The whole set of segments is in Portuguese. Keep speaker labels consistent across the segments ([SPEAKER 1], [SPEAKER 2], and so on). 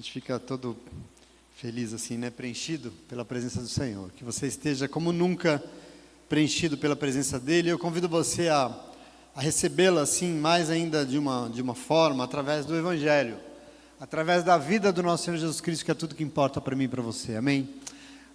[SPEAKER 1] gente fica todo feliz assim, né? Preenchido pela presença do Senhor. Que você esteja como nunca preenchido pela presença dEle. Eu convido você a recebê-la assim, mais ainda de uma forma, através do Evangelho. Através da vida do nosso Senhor Jesus Cristo, que é tudo que importa para mim e para você. Amém?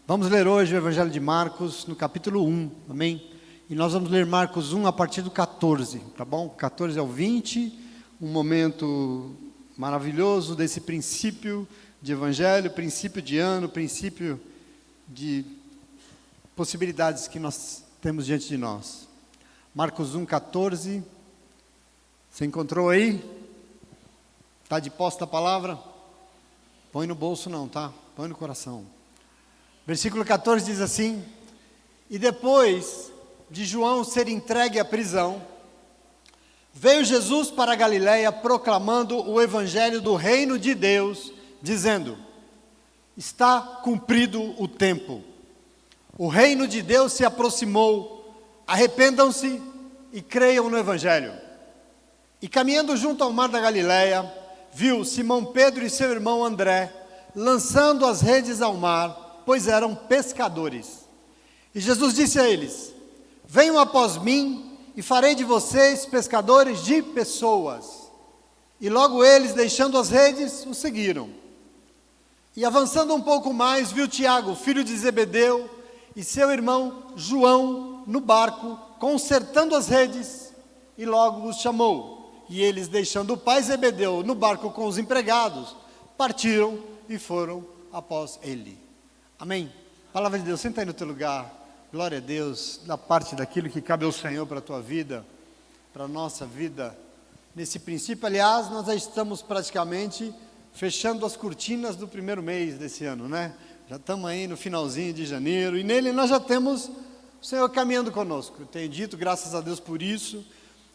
[SPEAKER 1] Vamos ler hoje o Evangelho de Marcos, no capítulo 1. Amém? E nós vamos ler Marcos 1 a partir do 14, tá bom? 14 ao 20, um momento maravilhoso desse princípio de Evangelho, princípio de ano, princípio de possibilidades que nós temos diante de nós. Marcos 1, 14. Você encontrou aí? Está de posse da palavra? Põe no bolso não, tá? Põe no coração. Versículo 14 diz assim: E depois de João ser entregue à prisão, veio Jesus para a Galiléia proclamando o evangelho do reino de Deus, dizendo: Está cumprido o tempo. O reino de Deus se aproximou. Arrependam-se e creiam no evangelho. E caminhando junto ao mar da Galiléia, viu Simão Pedro e seu irmão André lançando as redes ao mar, pois eram pescadores. E Jesus disse a eles: Venham após mim e farei de vocês pescadores de pessoas. E logo eles, deixando as redes, o seguiram. E avançando um pouco mais, viu Tiago, filho de Zebedeu, e seu irmão João no barco, consertando as redes, e logo os chamou. E eles, deixando o pai Zebedeu no barco com os empregados, partiram e foram após ele. Amém? Palavra de Deus, senta aí no teu lugar. Glória a Deus, da parte daquilo que cabe ao Senhor para a tua vida, para a nossa vida. Nesse princípio, aliás, nós já estamos praticamente fechando as cortinas do primeiro mês desse ano, né? Já estamos aí no finalzinho de janeiro, e nele nós já temos o Senhor caminhando conosco. Eu tenho dito, graças a Deus por isso.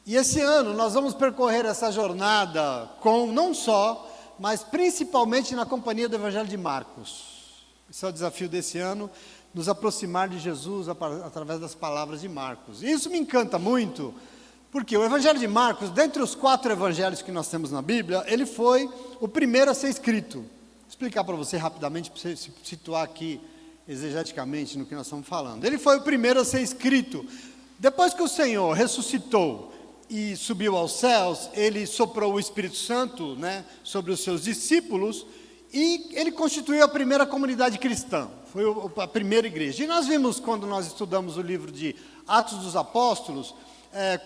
[SPEAKER 1] E esse ano nós vamos percorrer essa jornada com, não só, mas principalmente na companhia do Evangelho de Marcos. Esse é o desafio desse ano, nos aproximar de Jesus através das palavras de Marcos. E isso me encanta muito, porque o Evangelho de Marcos, dentre os 4 evangelhos que nós temos na Bíblia, ele foi o primeiro a ser escrito. Vou explicar para você rapidamente, para você se situar aqui exegeticamente no que nós estamos falando. Ele foi o primeiro a ser escrito. Depois que o Senhor ressuscitou e subiu aos céus, ele soprou o Espírito Santo, né, sobre os seus discípulos, e ele constituiu a primeira comunidade cristã, foi a primeira igreja. E nós vimos, quando nós estudamos o livro de Atos dos Apóstolos,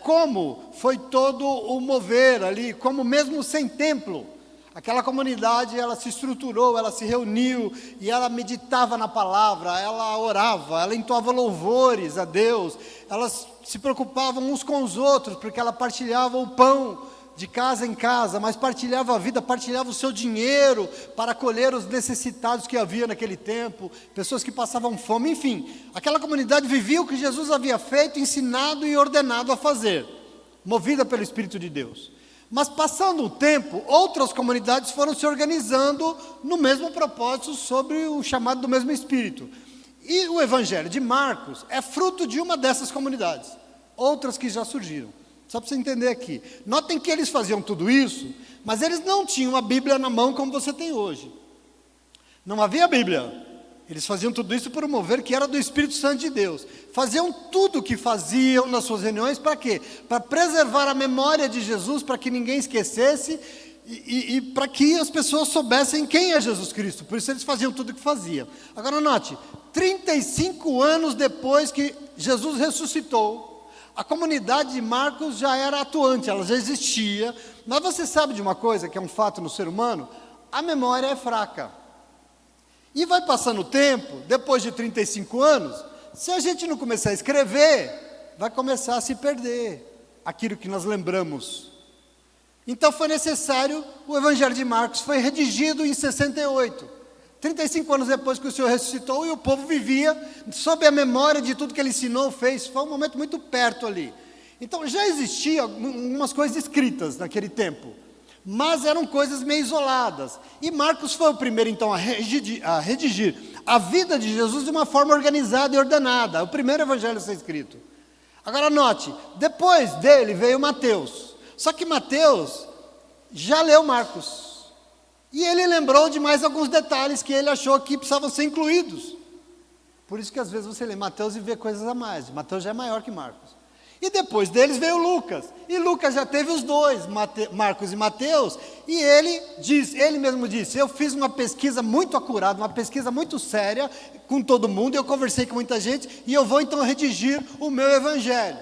[SPEAKER 1] como foi todo o mover ali, como mesmo sem templo, aquela comunidade, ela se estruturou, ela se reuniu, e ela meditava na palavra, ela orava, ela entoava louvores a Deus, elas se preocupavam uns com os outros, porque ela partilhava o pão de casa em casa, mas partilhava a vida, partilhava o seu dinheiro para acolher os necessitados que havia naquele tempo, pessoas que passavam fome, enfim. Aquela comunidade vivia o que Jesus havia feito, ensinado e ordenado a fazer, movida pelo Espírito de Deus. Mas passando o tempo, outras comunidades foram se organizando no mesmo propósito, sobre o chamado do mesmo Espírito. E o Evangelho de Marcos é fruto de uma dessas comunidades, outras que já surgiram. Só para você entender aqui. Notem que eles faziam tudo isso, mas eles não tinham a Bíblia na mão como você tem hoje. Não havia Bíblia. Eles faziam tudo isso por um mover que era do Espírito Santo de Deus. Faziam tudo o que faziam nas suas reuniões, para quê? Para preservar a memória de Jesus, para que ninguém esquecesse, e para que as pessoas soubessem quem é Jesus Cristo. Por isso eles faziam tudo o que faziam. Agora note, 35 anos depois que Jesus ressuscitou, a comunidade de Marcos já era atuante, ela já existia. Mas você sabe de uma coisa, que é um fato no ser humano? A memória é fraca. E vai passando o tempo, depois de 35 anos, se a gente não começar a escrever, vai começar a se perder aquilo que nós lembramos. Então foi necessário, o Evangelho de Marcos foi redigido em 68. 35 anos depois que o Senhor ressuscitou, e o povo vivia sob a memória de tudo que ele ensinou, fez. Foi um momento muito perto ali. Então já existiam algumas coisas escritas naquele tempo, mas eram coisas meio isoladas. E Marcos foi o primeiro então a redigir a vida de Jesus de uma forma organizada e ordenada. O primeiro evangelho a ser escrito. Agora note, depois dele veio Mateus. Só que Mateus já leu Marcos. E ele lembrou de mais alguns detalhes que ele achou que precisavam ser incluídos. Por isso que às vezes você lê Mateus e vê coisas a mais. Mateus já é maior que Marcos. E depois deles veio Lucas. E Lucas já teve os dois, Marcos e Mateus. E ele mesmo disse, eu fiz uma pesquisa muito acurada, uma pesquisa muito séria com todo mundo. Eu conversei com muita gente e eu vou então redigir o meu evangelho.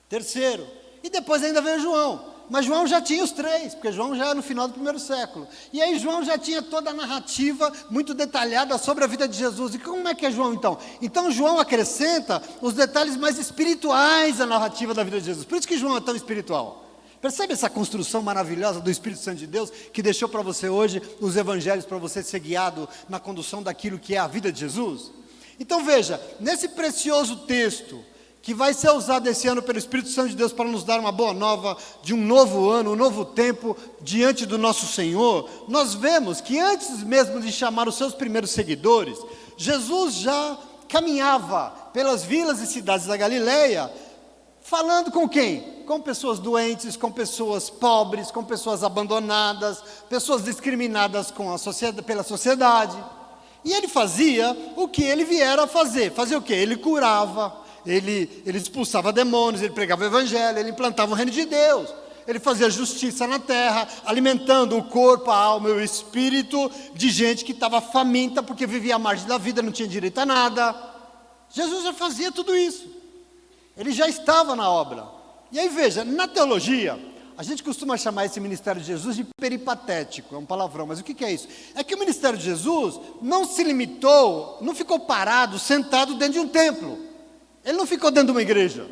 [SPEAKER 1] Terceiro. E depois ainda veio João. Mas João já tinha os três, porque João já era no final do primeiro século. E aí João já tinha toda a narrativa muito detalhada sobre a vida de Jesus. E como é que é João então? Então João acrescenta os detalhes mais espirituais à narrativa da vida de Jesus. Por isso que João é tão espiritual. Percebe essa construção maravilhosa do Espírito Santo de Deus, que deixou para você hoje os evangelhos, para você ser guiado na condução daquilo que é a vida de Jesus? Então veja, nesse precioso texto, que vai ser usado esse ano pelo Espírito Santo de Deus para nos dar uma boa nova de um novo ano, um novo tempo diante do nosso Senhor, nós vemos que antes mesmo de chamar os seus primeiros seguidores, Jesus já caminhava pelas vilas e cidades da Galileia, falando com quem? Com pessoas doentes, com pessoas pobres, com pessoas abandonadas, pessoas discriminadas pela sociedade. E ele fazia o que ele viera a fazer. Fazia o quê? Ele curava. Ele expulsava demônios, ele pregava o evangelho, ele implantava o reino de Deus. Ele fazia justiça na terra, alimentando o corpo, a alma e o espírito de gente que estava faminta porque vivia à margem da vida, não tinha direito a nada. Jesus já fazia tudo isso. Ele já estava na obra. E aí veja, na teologia, a gente costuma chamar esse ministério de Jesus de peripatético, é um palavrão, mas o que é isso? É que o ministério de Jesus não se limitou, não ficou parado, sentado dentro de um templo. Ele não ficou dentro de uma igreja.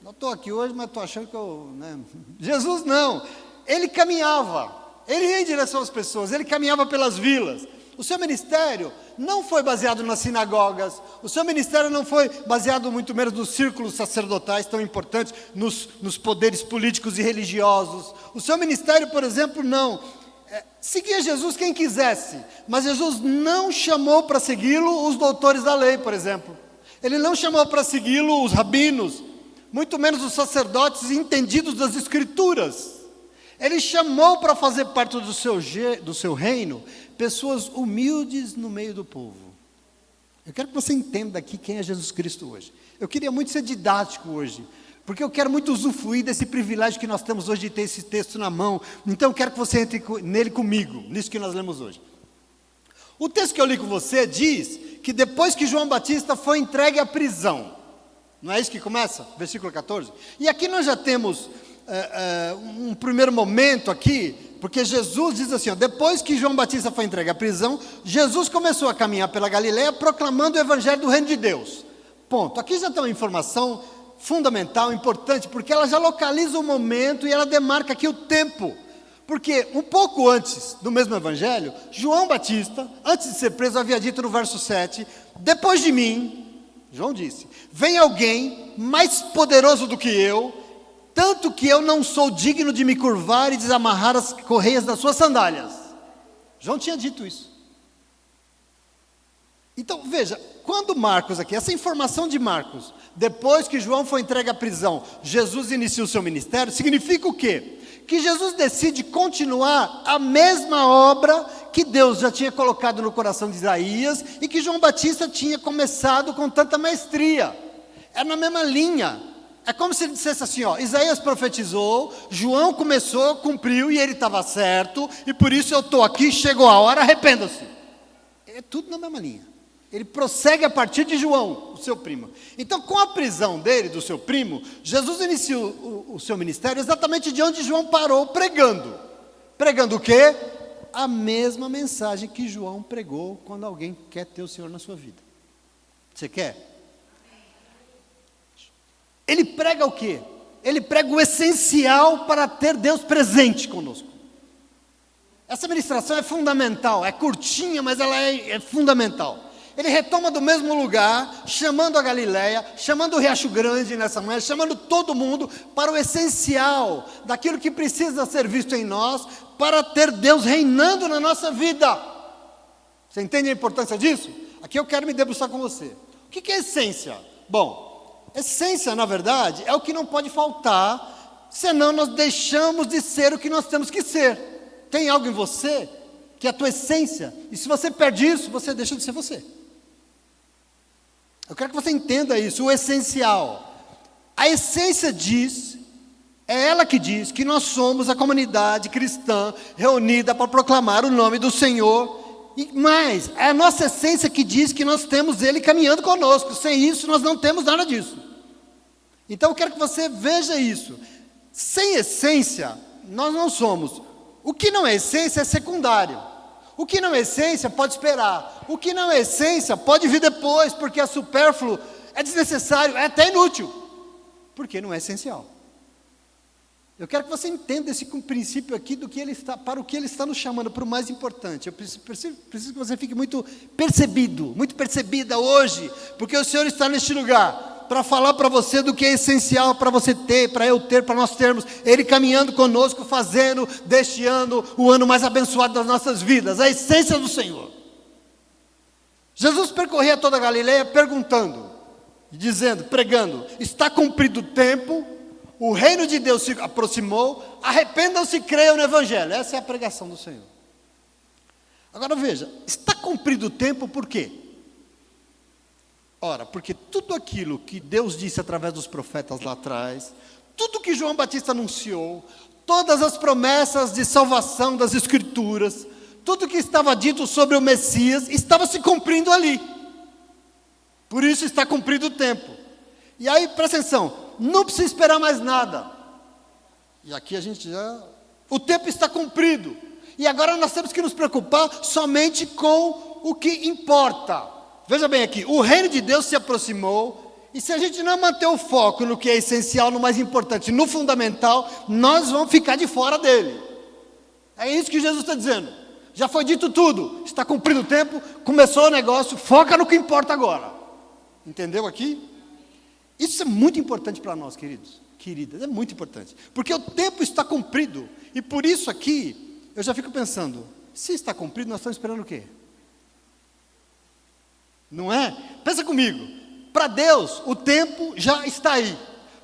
[SPEAKER 1] Eu estou aqui hoje, mas estou achando que Jesus não. Ele caminhava. Ele ia em direção às pessoas. Ele caminhava pelas vilas. O seu ministério não foi baseado nas sinagogas. O seu ministério não foi baseado muito menos nos círculos sacerdotais tão importantes, nos poderes políticos e religiosos. O seu ministério, por exemplo, não. Seguia Jesus quem quisesse. Mas Jesus não chamou para segui-lo os doutores da lei, por exemplo. Ele não chamou para segui-lo os rabinos, muito menos os sacerdotes entendidos das escrituras. Ele chamou para fazer parte do seu reino pessoas humildes no meio do povo. Eu quero que você entenda aqui quem é Jesus Cristo hoje. Eu queria muito ser didático hoje, porque eu quero muito usufruir desse privilégio que nós temos hoje de ter esse texto na mão. Então eu quero que você entre nele comigo, nisso que nós lemos hoje. O texto que eu li com você diz que depois que João Batista foi entregue à prisão, não é isso que começa? Versículo 14. E aqui nós já temos um primeiro momento aqui, porque Jesus diz assim, depois que João Batista foi entregue à prisão, Jesus começou a caminhar pela Galileia proclamando o evangelho do reino de Deus. Ponto. Aqui já tem uma informação fundamental, importante, porque ela já localiza o momento e ela demarca aqui o tempo. Porque um pouco antes do mesmo evangelho, João Batista, antes de ser preso, havia dito no verso 7, depois de mim, João disse, vem alguém mais poderoso do que eu, tanto que eu não sou digno de me curvar e desamarrar as correias das suas sandálias. João tinha dito isso. Então, veja, quando Marcos aqui, essa informação de Marcos, depois que João foi entregue à prisão, Jesus inicia o seu ministério, significa o quê? Que Jesus decide continuar a mesma obra que Deus já tinha colocado no coração de Isaías e que João Batista tinha começado com tanta maestria. É na mesma linha. É como se ele dissesse assim, Isaías profetizou, João começou, cumpriu e ele estava certo, e por isso eu estou aqui, chegou a hora, arrependa-se. É tudo na mesma linha. Ele prossegue a partir de João, o seu primo. Então, com a prisão dele, do seu primo, Jesus iniciou o seu ministério exatamente de onde João parou, pregando. Pregando o quê? A mesma mensagem que João pregou quando alguém quer ter o Senhor na sua vida. Você quer? Ele prega o quê? Ele prega o essencial para ter Deus presente conosco. Essa ministração é fundamental, é curtinha, mas ela é fundamental. Ele retoma do mesmo lugar, chamando a Galileia, chamando o Riacho Grande nessa manhã, chamando todo mundo para o essencial daquilo que precisa ser visto em nós, para ter Deus reinando na nossa vida. Você entende a importância disso? Aqui eu quero me debruçar com você. O que é essência? Bom, essência, na verdade, é o que não pode faltar, senão nós deixamos de ser o que nós temos que ser. tem algo em você que é a tua essência, e se você perde isso, você deixa de ser você. Eu quero que você entenda isso, o essencial. A essência diz, é ela que diz que nós somos a comunidade cristã reunida para proclamar o nome do Senhor. E mais, é a nossa essência que diz que nós temos Ele caminhando conosco. Sem isso, nós não temos nada disso. Então eu quero que você veja isso. Sem essência, nós não somos. O que não é essência é secundário. O que não é essência pode esperar. O que não é essência pode vir depois, porque é supérfluo, é desnecessário, é até inútil. Porque não é essencial. Eu quero que você entenda esse princípio aqui do que ele está, para o que ele está nos chamando, para o mais importante. Eu preciso que você fique muito percebido, muito percebida hoje, porque o Senhor está neste lugar para falar para você do que é essencial para você ter, para eu ter, para nós termos, Ele caminhando conosco, fazendo deste ano o ano mais abençoado das nossas vidas, a essência do Senhor. Jesus percorria toda a Galileia perguntando, dizendo, pregando, está cumprido o tempo, o reino de Deus se aproximou, arrependam-se e creiam no Evangelho. Essa é a pregação do Senhor. Agora veja, está cumprido o tempo por quê? Ora, porque tudo aquilo que Deus disse através dos profetas lá atrás, tudo que João Batista anunciou, todas as promessas de salvação das Escrituras, tudo que estava dito sobre o Messias, estava se cumprindo ali. Por isso está cumprido o tempo. E aí, presta atenção, não precisa esperar mais nada. E aqui a gente já... O tempo está cumprido. E agora nós temos que nos preocupar somente com o que importa. Veja bem aqui, o reino de Deus se aproximou, e se a gente não manter o foco no que é essencial, no mais importante, no fundamental, nós vamos ficar de fora dele. É isso que Jesus está dizendo. Já foi dito tudo, está cumprido o tempo, começou o negócio, foca no que importa agora. Entendeu aqui? Isso é muito importante para nós, queridos, queridas, é muito importante. Porque o tempo está cumprido, e por isso aqui, eu já fico pensando, se está cumprido, nós estamos esperando o quê? Não é? Pensa comigo, para Deus o tempo já está aí,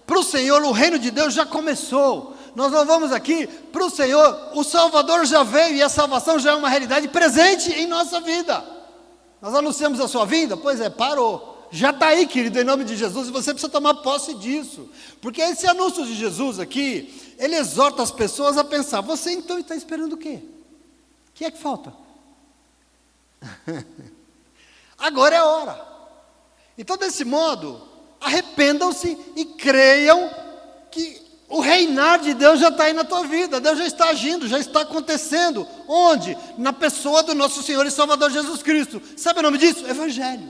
[SPEAKER 1] para o Senhor o reino de Deus já começou, nós não vamos aqui, para o Senhor o Salvador já veio e a salvação já é uma realidade presente em nossa vida. Nós anunciamos a sua vinda? Pois é, parou, já está aí, querido, em nome de Jesus, e você precisa tomar posse disso, porque esse anúncio de Jesus aqui, ele exorta as pessoas a pensar, você então está esperando o quê? O que é que falta? Agora é a hora. Então, desse modo, arrependam-se e creiam que o reinar de Deus já está aí na tua vida. Deus já está agindo, já está acontecendo. Onde? Na pessoa do nosso Senhor e Salvador Jesus Cristo. Sabe o nome disso? Evangelho.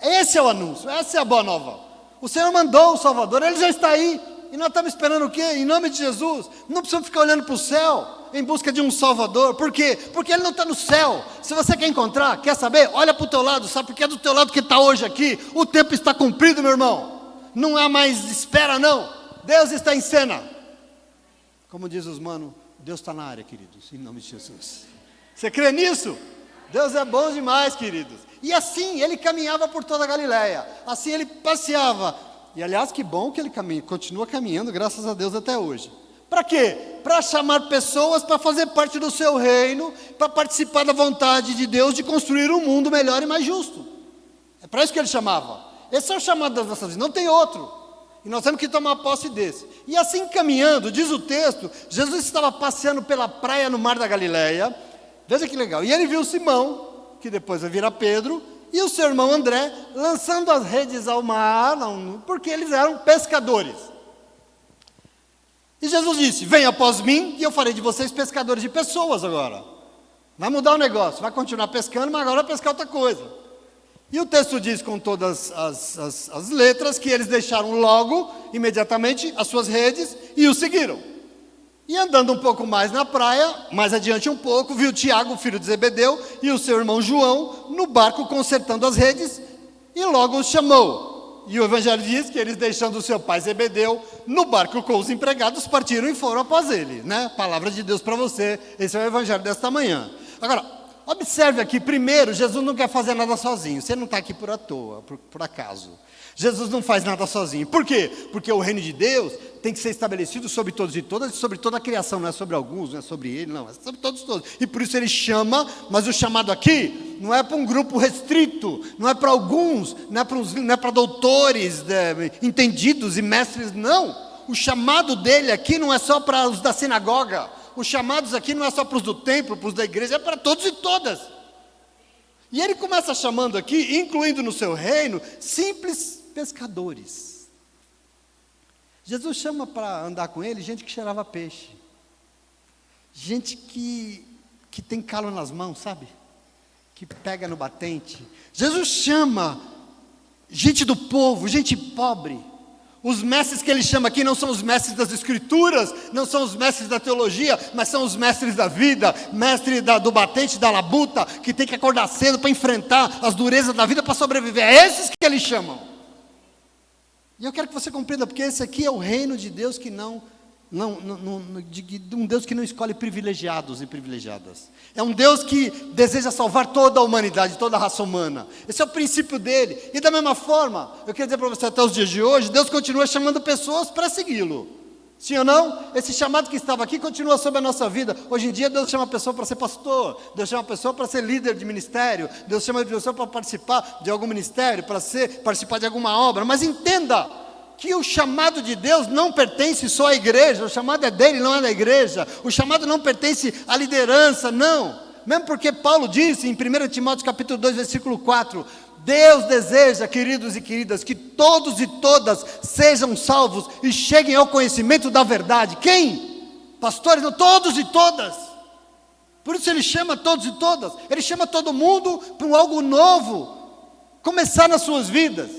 [SPEAKER 1] Esse é o anúncio, essa é a boa nova. O Senhor mandou o Salvador, Ele já está aí. E nós estamos esperando o quê? Em nome de Jesus. Não precisamos ficar olhando para o céu em busca de um Salvador. Por quê? Porque Ele não está no céu. Se você quer encontrar, quer saber? Olha para o teu lado, sabe? Porque é do teu lado que está hoje aqui. O tempo está cumprido, meu irmão. Não há mais espera, não. Deus está em cena. Como diz os manos, Deus está na área, queridos, em nome de Jesus. Você crê nisso? Deus é bom demais, queridos. E assim Ele caminhava por toda a Galileia. Assim Ele passeava. E aliás, que bom que Ele continua caminhando, graças a Deus, até hoje. Para quê? Para chamar pessoas para fazer parte do seu reino, para participar da vontade de Deus de construir um mundo melhor e mais justo. É para isso que Ele chamava. Esse é o chamado das nossas vidas, não tem outro. E nós temos que tomar posse desse. E assim caminhando, diz o texto, Jesus estava passeando pela praia no mar da Galileia. Veja que legal. E Ele viu Simão, que depois vai virar Pedro, e o seu irmão André, lançando as redes ao mar, porque eles eram pescadores. E Jesus disse, venha após mim, e eu farei de vocês pescadores de pessoas agora. Vai mudar o negócio, vai continuar pescando, mas agora vai pescar outra coisa. E o texto diz com todas as letras, que eles deixaram logo, imediatamente, as suas redes, e o seguiram. E andando um pouco mais na praia, mais adiante um pouco, viu Tiago, filho de Zebedeu, e o seu irmão João, no barco consertando as redes, e logo os chamou. E o Evangelho diz que eles, deixando o seu pai Zebedeu, no barco com os empregados, partiram e foram após ele, né? Palavra de Deus para você, esse é o Evangelho desta manhã. Agora, Observe aqui, primeiro, Jesus não quer fazer nada sozinho. Você não está aqui por à toa, por acaso. Jesus não faz nada sozinho. Por quê? Porque o reino de Deus tem que ser estabelecido sobre todos e todas, e sobre toda a criação, não é sobre alguns, não é sobre ele, não, é sobre todos. E por isso ele chama, mas o chamado aqui não é para um grupo restrito, não é para alguns, não é para doutores, entendidos e mestres, não. O chamado dele aqui não é só para os da sinagoga, os chamados aqui não é só para os do templo, para os da igreja, é para todos e todas. E ele começa chamando aqui, incluindo no seu reino, simples pescadores. Jesus chama para andar com ele gente que cheirava peixe, gente que tem calo nas mãos, sabe? Que pega no batente. Jesus chama gente do povo, gente pobre. Os mestres que ele chama aqui não são os mestres das escrituras, não são os mestres da teologia, mas são os mestres da vida, mestre do batente, da labuta, que tem que acordar cedo para enfrentar as durezas da vida para sobreviver. É esses que eles chamam. E eu quero que você compreenda, porque esse aqui é o reino de Deus que de um Deus que não escolhe privilegiados e privilegiadas. É um Deus que deseja salvar toda a humanidade, toda a raça humana. Esse é o princípio dele. E da mesma forma, eu quero dizer para você, até os dias de hoje, Deus continua chamando pessoas para segui-lo. Sim ou não? Esse chamado que estava aqui continua sobre a nossa vida. Hoje em dia Deus chama a pessoa para ser pastor, Deus chama a pessoa para ser líder de ministério, Deus chama a pessoa para participar de algum ministério, para participar de alguma obra. Mas entenda que o chamado de Deus não pertence só à igreja, o chamado é dele, não é da igreja. O chamado não pertence à liderança, não. Mesmo porque Paulo disse em 1 Timóteo capítulo 2, versículo 4, Deus deseja, queridos e queridas, que todos e todas sejam salvos e cheguem ao conhecimento da verdade. Quem? Pastores? Não, todos e todas. Por isso ele chama todos e todas. Ele chama todo mundo para um algo novo começar nas suas vidas.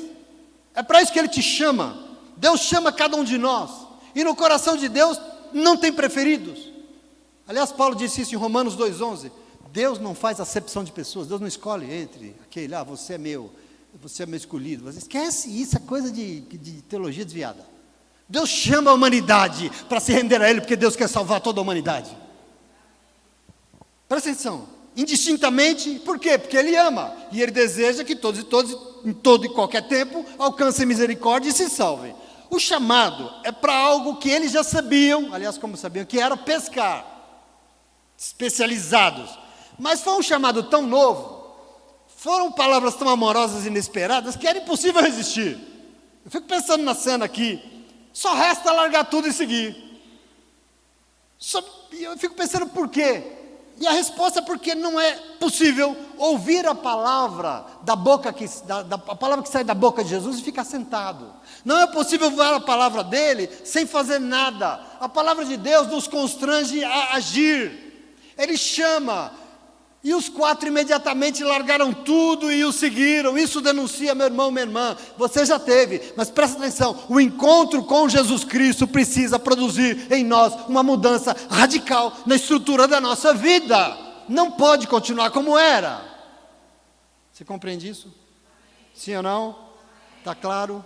[SPEAKER 1] É para isso que ele te chama. Deus chama cada um de nós. E no coração de Deus não tem preferidos. Aliás, Paulo disse isso em Romanos 2,11. Deus não faz acepção de pessoas, Deus não escolhe entre aquele, você é meu escolhido. Você esquece isso, é coisa de teologia desviada. Deus chama a humanidade para se render a Ele, porque Deus quer salvar toda a humanidade. Presta atenção, indistintamente, por quê? Porque Ele ama, e Ele deseja que todos e todos, em todo e qualquer tempo, alcancem misericórdia e se salvem. O chamado é para algo que eles já sabiam, aliás, como sabiam, que era pescar, especializados. Mas foi um chamado tão novo, foram palavras tão amorosas e inesperadas, que era impossível resistir. Eu fico pensando na cena aqui, só resta largar tudo e seguir. Eu fico pensando por quê? E a resposta é porque não é possível ouvir a palavra a palavra que sai da boca de Jesus e ficar sentado. Não é possível ouvir a palavra dele sem fazer nada. A palavra de Deus nos constrange a agir. Ele chama. E os 4 imediatamente largaram tudo e o seguiram. Isso denuncia, meu irmão, minha irmã. Você já teve, mas presta atenção. O encontro com Jesus Cristo precisa produzir em nós uma mudança radical na estrutura da nossa vida. Não pode continuar como era. Você compreende isso? Sim ou não? Está claro?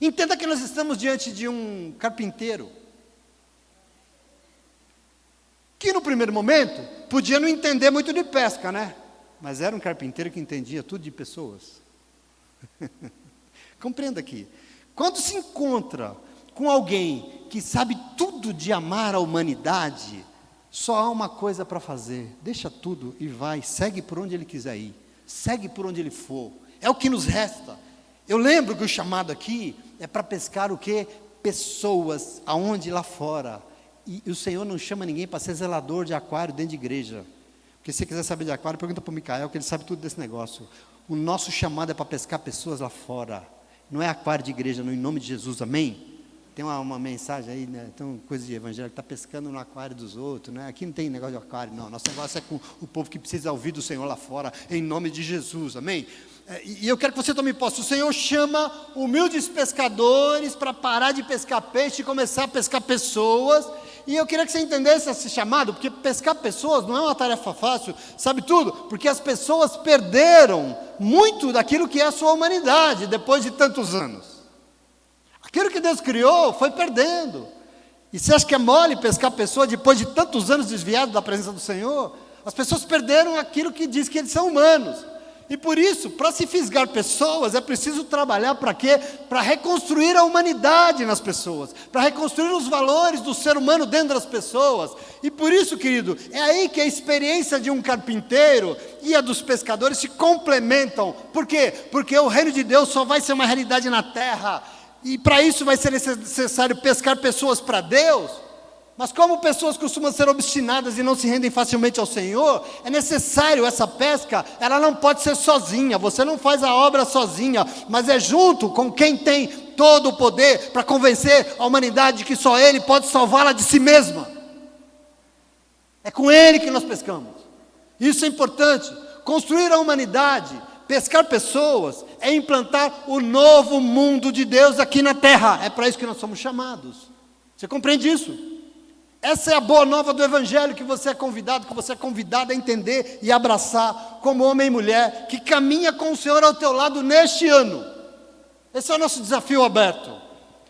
[SPEAKER 1] Entenda que nós estamos diante de um carpinteiro que no primeiro momento podia não entender muito de pesca, né? Mas era um carpinteiro que entendia tudo de pessoas. Compreenda aqui. Quando se encontra com alguém que sabe tudo de amar a humanidade, só há uma coisa para fazer: deixa tudo e vai, segue por onde ele quiser ir, segue por onde ele for. É o que nos resta. Eu lembro que o chamado aqui é para pescar o quê? Pessoas, aonde? Lá fora. E o Senhor não chama ninguém para ser zelador de aquário dentro de igreja. Porque se você quiser saber de aquário, pergunta para o Micael, que ele sabe tudo desse negócio. O nosso chamado é para pescar pessoas lá fora. Não é aquário de igreja, não, em nome de Jesus, amém? Tem uma mensagem aí, né? Tem uma coisa de evangelho, está pescando no aquário dos outros, né? Aqui não tem negócio de aquário, não. Nosso negócio é com o povo que precisa ouvir do Senhor lá fora, em nome de Jesus, amém? E eu quero que você tome posse. O Senhor chama humildes pescadores para parar de pescar peixe e começar a pescar pessoas. E eu queria que você entendesse esse chamado, porque pescar pessoas não é uma tarefa fácil, sabe tudo? Porque as pessoas perderam muito daquilo que é a sua humanidade, depois de tantos anos. Aquilo que Deus criou foi perdendo. E você acha que é mole pescar pessoas depois de tantos anos desviados da presença do Senhor? As pessoas perderam aquilo que diz que eles são humanos. E por isso, para se fisgar pessoas, é preciso trabalhar para quê? Para reconstruir a humanidade nas pessoas, para reconstruir os valores do ser humano dentro das pessoas. E por isso, querido, é aí que a experiência de um carpinteiro e a dos pescadores se complementam. Por quê? Porque o reino de Deus só vai ser uma realidade na terra, e para isso vai ser necessário pescar pessoas para Deus. Mas como pessoas costumam ser obstinadas e não se rendem facilmente ao Senhor, é necessário essa pesca, ela não pode ser sozinha, você não faz a obra sozinha, mas é junto com quem tem todo o poder para convencer a humanidade de que só Ele pode salvá-la de si mesma. É com Ele que nós pescamos. Isso é importante. Construir a humanidade, pescar pessoas, é implantar o novo mundo de Deus aqui na terra. É para isso que nós somos chamados. Você compreende isso? Essa é a boa nova do Evangelho que você é convidada a entender e abraçar como homem e mulher que caminha com o Senhor ao teu lado neste ano. Esse é o nosso desafio aberto.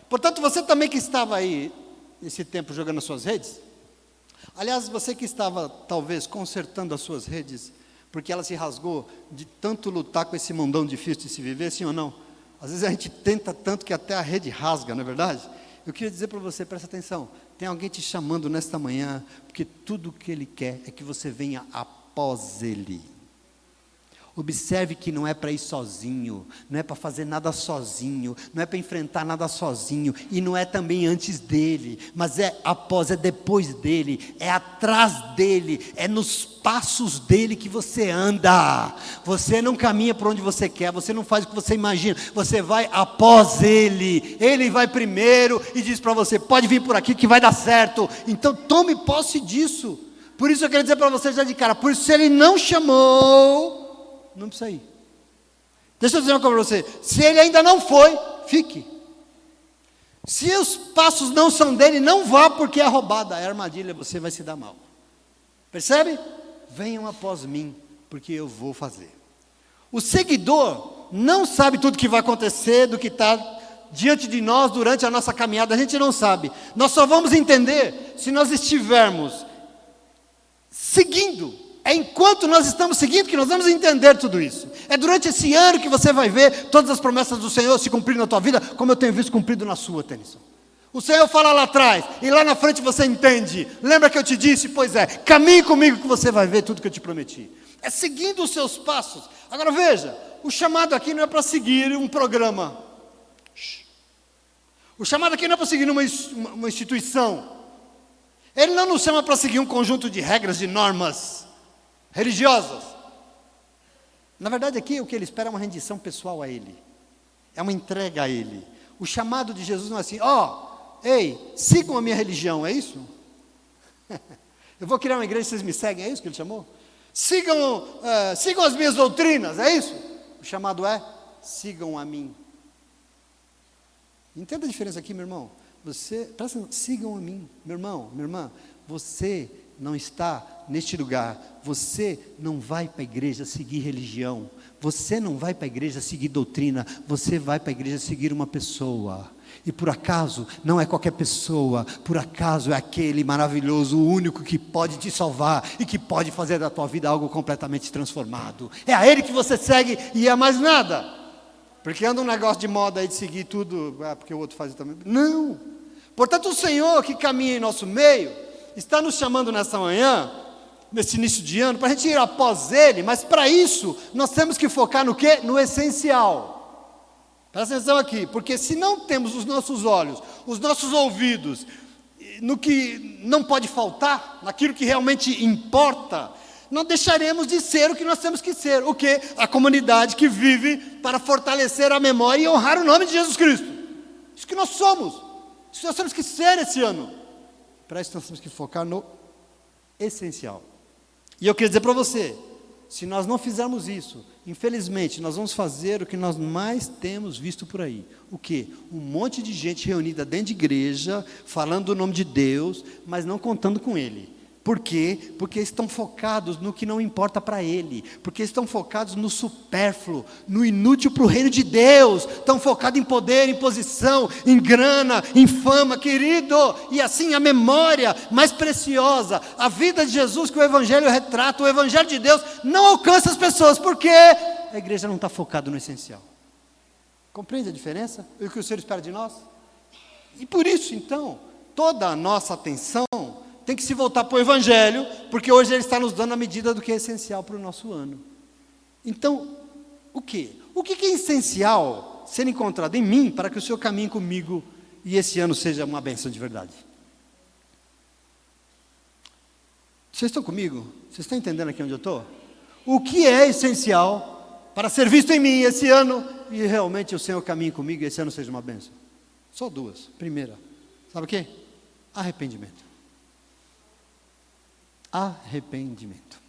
[SPEAKER 1] Portanto, você também que estava aí esse tempo jogando as suas redes, aliás, você que estava talvez consertando as suas redes, porque ela se rasgou de tanto lutar com esse mundão difícil de se viver, sim ou não? Às vezes a gente tenta tanto que até a rede rasga, não é verdade? Eu queria dizer para você, presta atenção, tem alguém te chamando nesta manhã, porque tudo o que Ele quer é que você venha após Ele. Observe que não é para ir sozinho, não é para fazer nada sozinho, não é para enfrentar nada sozinho, e não é também antes dele, mas é após, é depois dele, é atrás dele, é nos passos dele que você anda. Você não caminha por onde você quer, você não faz o que você imagina, você vai após ele. Ele vai primeiro e diz para você: pode vir por aqui que vai dar certo. Então tome posse disso. Por isso eu quero dizer para você já de cara, por isso se ele não chamou, não precisa ir. Deixa eu dizer uma coisa para você, se ele ainda não foi, fique. Se os passos não são dele, não vá, porque é roubada, é armadilha, você vai se dar mal. Percebe? Venham após mim, porque eu vou fazer. O seguidor não sabe tudo que vai acontecer, do que está diante de nós durante a nossa caminhada, a gente não sabe. Nós só vamos entender se nós estivermos seguindo. É enquanto nós estamos seguindo que nós vamos entender tudo isso. É durante esse ano que você vai ver todas as promessas do Senhor se cumprirem na tua vida, como eu tenho visto cumprido na sua, Tennyson. O Senhor fala lá atrás, e lá na frente você entende. Lembra que eu te disse? Pois é, caminhe comigo que você vai ver tudo que eu te prometi. É seguindo os seus passos. Agora veja, o chamado aqui não é para seguir um programa. O chamado aqui não é para seguir uma instituição. Ele não nos chama para seguir um conjunto de regras, de normas religiosas. Na verdade aqui o que ele espera é uma rendição pessoal a Ele. É uma entrega a Ele. O chamado de Jesus não é assim: ei, sigam a minha religião, é isso? Eu vou criar uma igreja e vocês me seguem, é isso que ele chamou? Sigam as minhas doutrinas, é isso? O chamado é: sigam a mim. Entenda a diferença aqui, meu irmão. Sigam a mim, meu irmão, minha irmã. Você não está neste lugar, você não vai para a igreja seguir religião, você não vai para a igreja seguir doutrina, você vai para a igreja seguir uma pessoa. E por acaso, não é qualquer pessoa, por acaso é aquele maravilhoso, o único que pode te salvar e que pode fazer da tua vida algo completamente transformado. É a Ele que você segue e é mais nada. Porque anda um negócio de moda aí de seguir tudo, porque o outro faz também. Não. Portanto, o Senhor que caminha em nosso meio está nos chamando nessa manhã, nesse início de ano, para a gente ir após Ele, mas para isso, nós temos que focar no quê? No essencial. Presta atenção aqui, porque se não temos os nossos olhos, os nossos ouvidos, no que não pode faltar, naquilo que realmente importa, não deixaremos de ser o que nós temos que ser. O quê? A comunidade que vive para fortalecer a memória e honrar o nome de Jesus Cristo. Isso que nós somos, isso que nós temos que ser esse ano. Para isso nós temos que focar no essencial. E eu queria dizer para você, se nós não fizermos isso, infelizmente, nós vamos fazer o que nós mais temos visto por aí. O quê? Um monte de gente reunida dentro de igreja, falando do nome de Deus, mas não contando com Ele. Por quê? Porque estão focados no que não importa para ele, porque estão focados no supérfluo, no inútil para o reino de Deus, estão focados em poder, em posição, em grana, em fama, querido, e assim a memória mais preciosa, a vida de Jesus que o Evangelho retrata, o Evangelho de Deus não alcança as pessoas, porque a igreja não está focada no essencial. Compreende a diferença? E o que o Senhor espera de nós? E por isso, então, toda a nossa atenção tem que se voltar para o Evangelho, porque hoje Ele está nos dando a medida do que é essencial para o nosso ano. Então, o quê? O que é essencial ser encontrado em mim para que o Senhor caminhe comigo e esse ano seja uma bênção de verdade? Vocês estão comigo? Vocês estão entendendo aqui onde eu estou? O que é essencial para ser visto em mim esse ano e realmente o Senhor caminhe comigo e esse ano seja uma bênção? Só duas. Primeira, sabe o quê? Arrependimento. Arrependimento.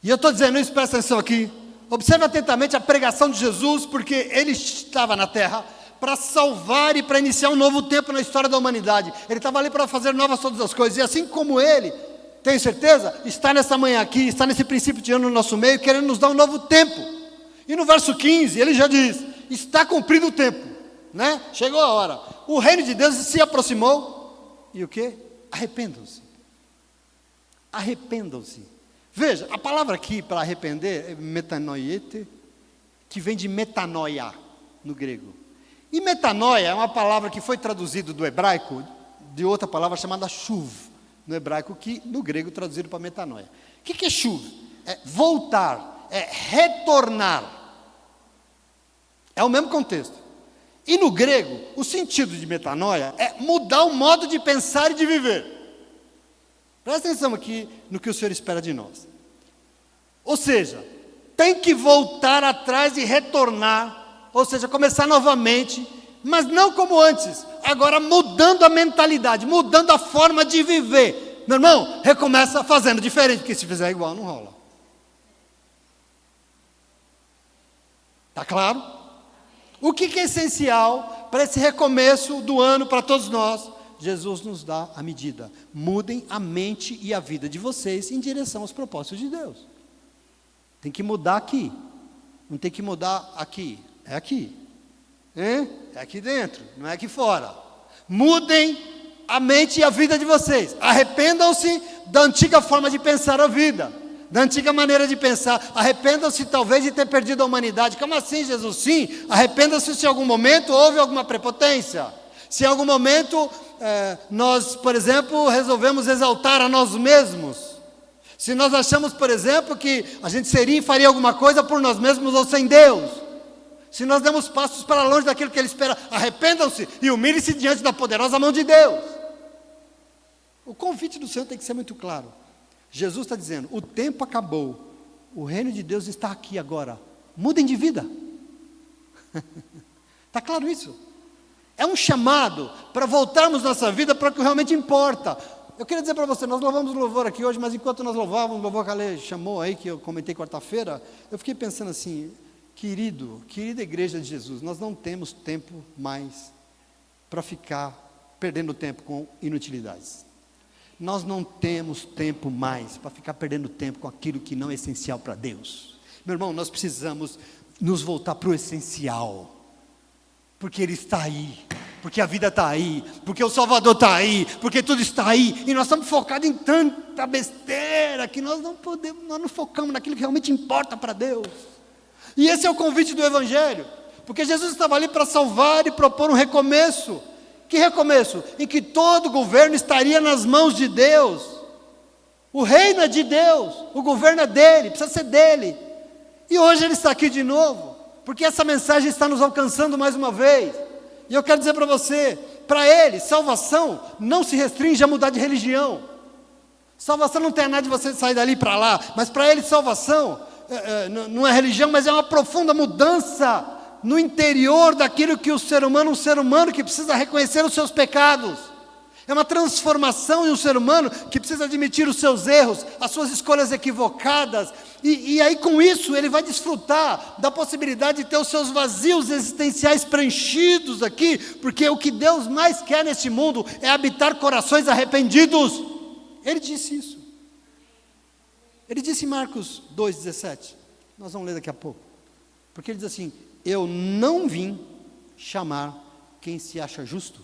[SPEAKER 1] E eu estou dizendo isso, presta atenção aqui. Observe atentamente a pregação de Jesus, porque Ele estava na terra para salvar e para iniciar um novo tempo na história da humanidade. Ele estava ali para fazer novas todas as coisas. E assim como Ele, tenho certeza, está nessa manhã aqui, está nesse princípio de ano no nosso meio, querendo nos dar um novo tempo. E no verso 15, Ele já diz, está cumprido o tempo, né? Chegou a hora. O reino de Deus se aproximou. E o quê? Arrependam-se. Arrependam-se. Veja, a palavra aqui para arrepender é metanoiete, que vem de metanoia no grego. E metanoia é uma palavra que foi traduzida do hebraico, de outra palavra chamada shuv, no hebraico, que no grego traduzido para metanoia. O que é shuv? É voltar, é retornar. É o mesmo contexto. E no grego, o sentido de metanoia é mudar o modo de pensar e de viver. Presta atenção aqui no que o Senhor espera de nós. Ou seja, tem que voltar atrás e retornar, ou seja, começar novamente, mas não como antes, agora mudando a mentalidade, mudando a forma de viver. Meu irmão, recomeça fazendo diferente, porque se fizer igual não rola. Está claro? O que é essencial para esse recomeço do ano para todos nós? Jesus nos dá a medida. Mudem a mente e a vida de vocês em direção aos propósitos de Deus. Tem que mudar aqui. Não tem que mudar aqui. É aqui. É aqui dentro, não é aqui fora. Mudem a mente e a vida de vocês. Arrependam-se da antiga forma de pensar a vida, da antiga maneira de pensar. Arrependam-se talvez de ter perdido a humanidade. Como assim, Jesus? Sim, arrependam-se se em algum momento houve alguma prepotência. Se em algum momento nós, por exemplo, resolvemos exaltar a nós mesmos. Se nós achamos, por exemplo, que a gente seria e faria alguma coisa por nós mesmos ou sem Deus. Se nós demos passos para longe daquilo que Ele espera, arrependam-se e humilhem-se diante da poderosa mão de Deus. O convite do Senhor tem que ser muito claro. Jesus está dizendo, o tempo acabou, o reino de Deus está aqui agora, mudem de vida. Está claro isso? É um chamado para voltarmos nossa vida para o que realmente importa. Eu queria dizer para você, nós louvamos o louvor aqui hoje, mas enquanto nós louvávamos, o louvor que a Lê chamou aí, que eu comentei quarta-feira, eu fiquei pensando assim, querida igreja de Jesus, nós não temos tempo mais para ficar perdendo tempo com inutilidades. Nós não temos tempo mais para ficar perdendo tempo com aquilo que não é essencial para Deus. Meu irmão, nós precisamos nos voltar para o essencial. Porque Ele está aí, porque a vida está aí, porque o Salvador está aí, porque tudo está aí, e nós estamos focados em tanta besteira, que nós não podemos, nós não focamos naquilo que realmente importa para Deus. E esse é o convite do Evangelho, porque Jesus estava ali para salvar e propor um recomeço. Que recomeço? Em que todo o governo estaria nas mãos de Deus. O reino é de Deus, o governo é dele, precisa ser dele. E hoje Ele está aqui de novo, porque essa mensagem está nos alcançando mais uma vez. E eu quero dizer para você, para Ele, salvação não se restringe a mudar de religião. Salvação não tem nada de você sair dali para lá, mas para Ele salvação não é religião, mas é uma profunda mudança no interior daquilo que um ser humano que precisa reconhecer os seus pecados. É uma transformação em um ser humano que precisa admitir os seus erros, as suas escolhas equivocadas, e aí com isso ele vai desfrutar da possibilidade de ter os seus vazios existenciais preenchidos aqui, porque o que Deus mais quer neste mundo é habitar corações arrependidos. Ele disse isso. Ele disse em Marcos 2,17, nós vamos ler daqui a pouco, porque ele diz assim: eu não vim chamar quem se acha justo,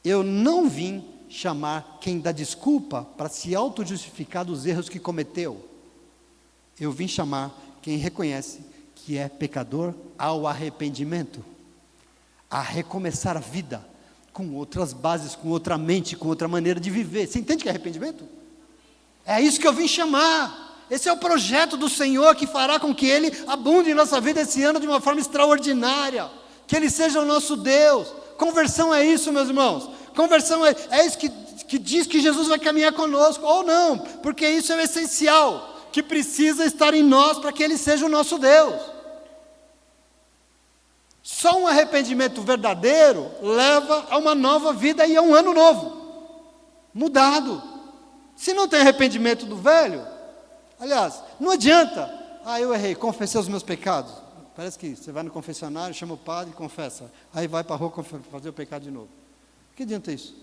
[SPEAKER 1] eu não vim chamar quem dá desculpa para se auto-justificar dos erros que cometeu, eu vim chamar quem reconhece que é pecador ao arrependimento, a recomeçar a vida, com outras bases, com outra mente, com outra maneira de viver. Você entende que é arrependimento? É isso que eu vim chamar. Esse é o projeto do Senhor que fará com que Ele abunde em nossa vida esse ano de uma forma extraordinária, que Ele seja o nosso Deus. Conversão é isso, meus irmãos. Conversão é isso que diz que Jesus vai caminhar conosco, ou não, porque isso é o essencial, que precisa estar em nós para que Ele seja o nosso Deus. Só um arrependimento verdadeiro leva a uma nova vida e a um ano novo, mudado. Se não tem arrependimento do velho, aliás, não adianta, eu errei, confessei os meus pecados. Parece que você vai no confessionário, chama o padre e confessa, aí vai para a rua fazer o pecado de novo. Que adianta isso?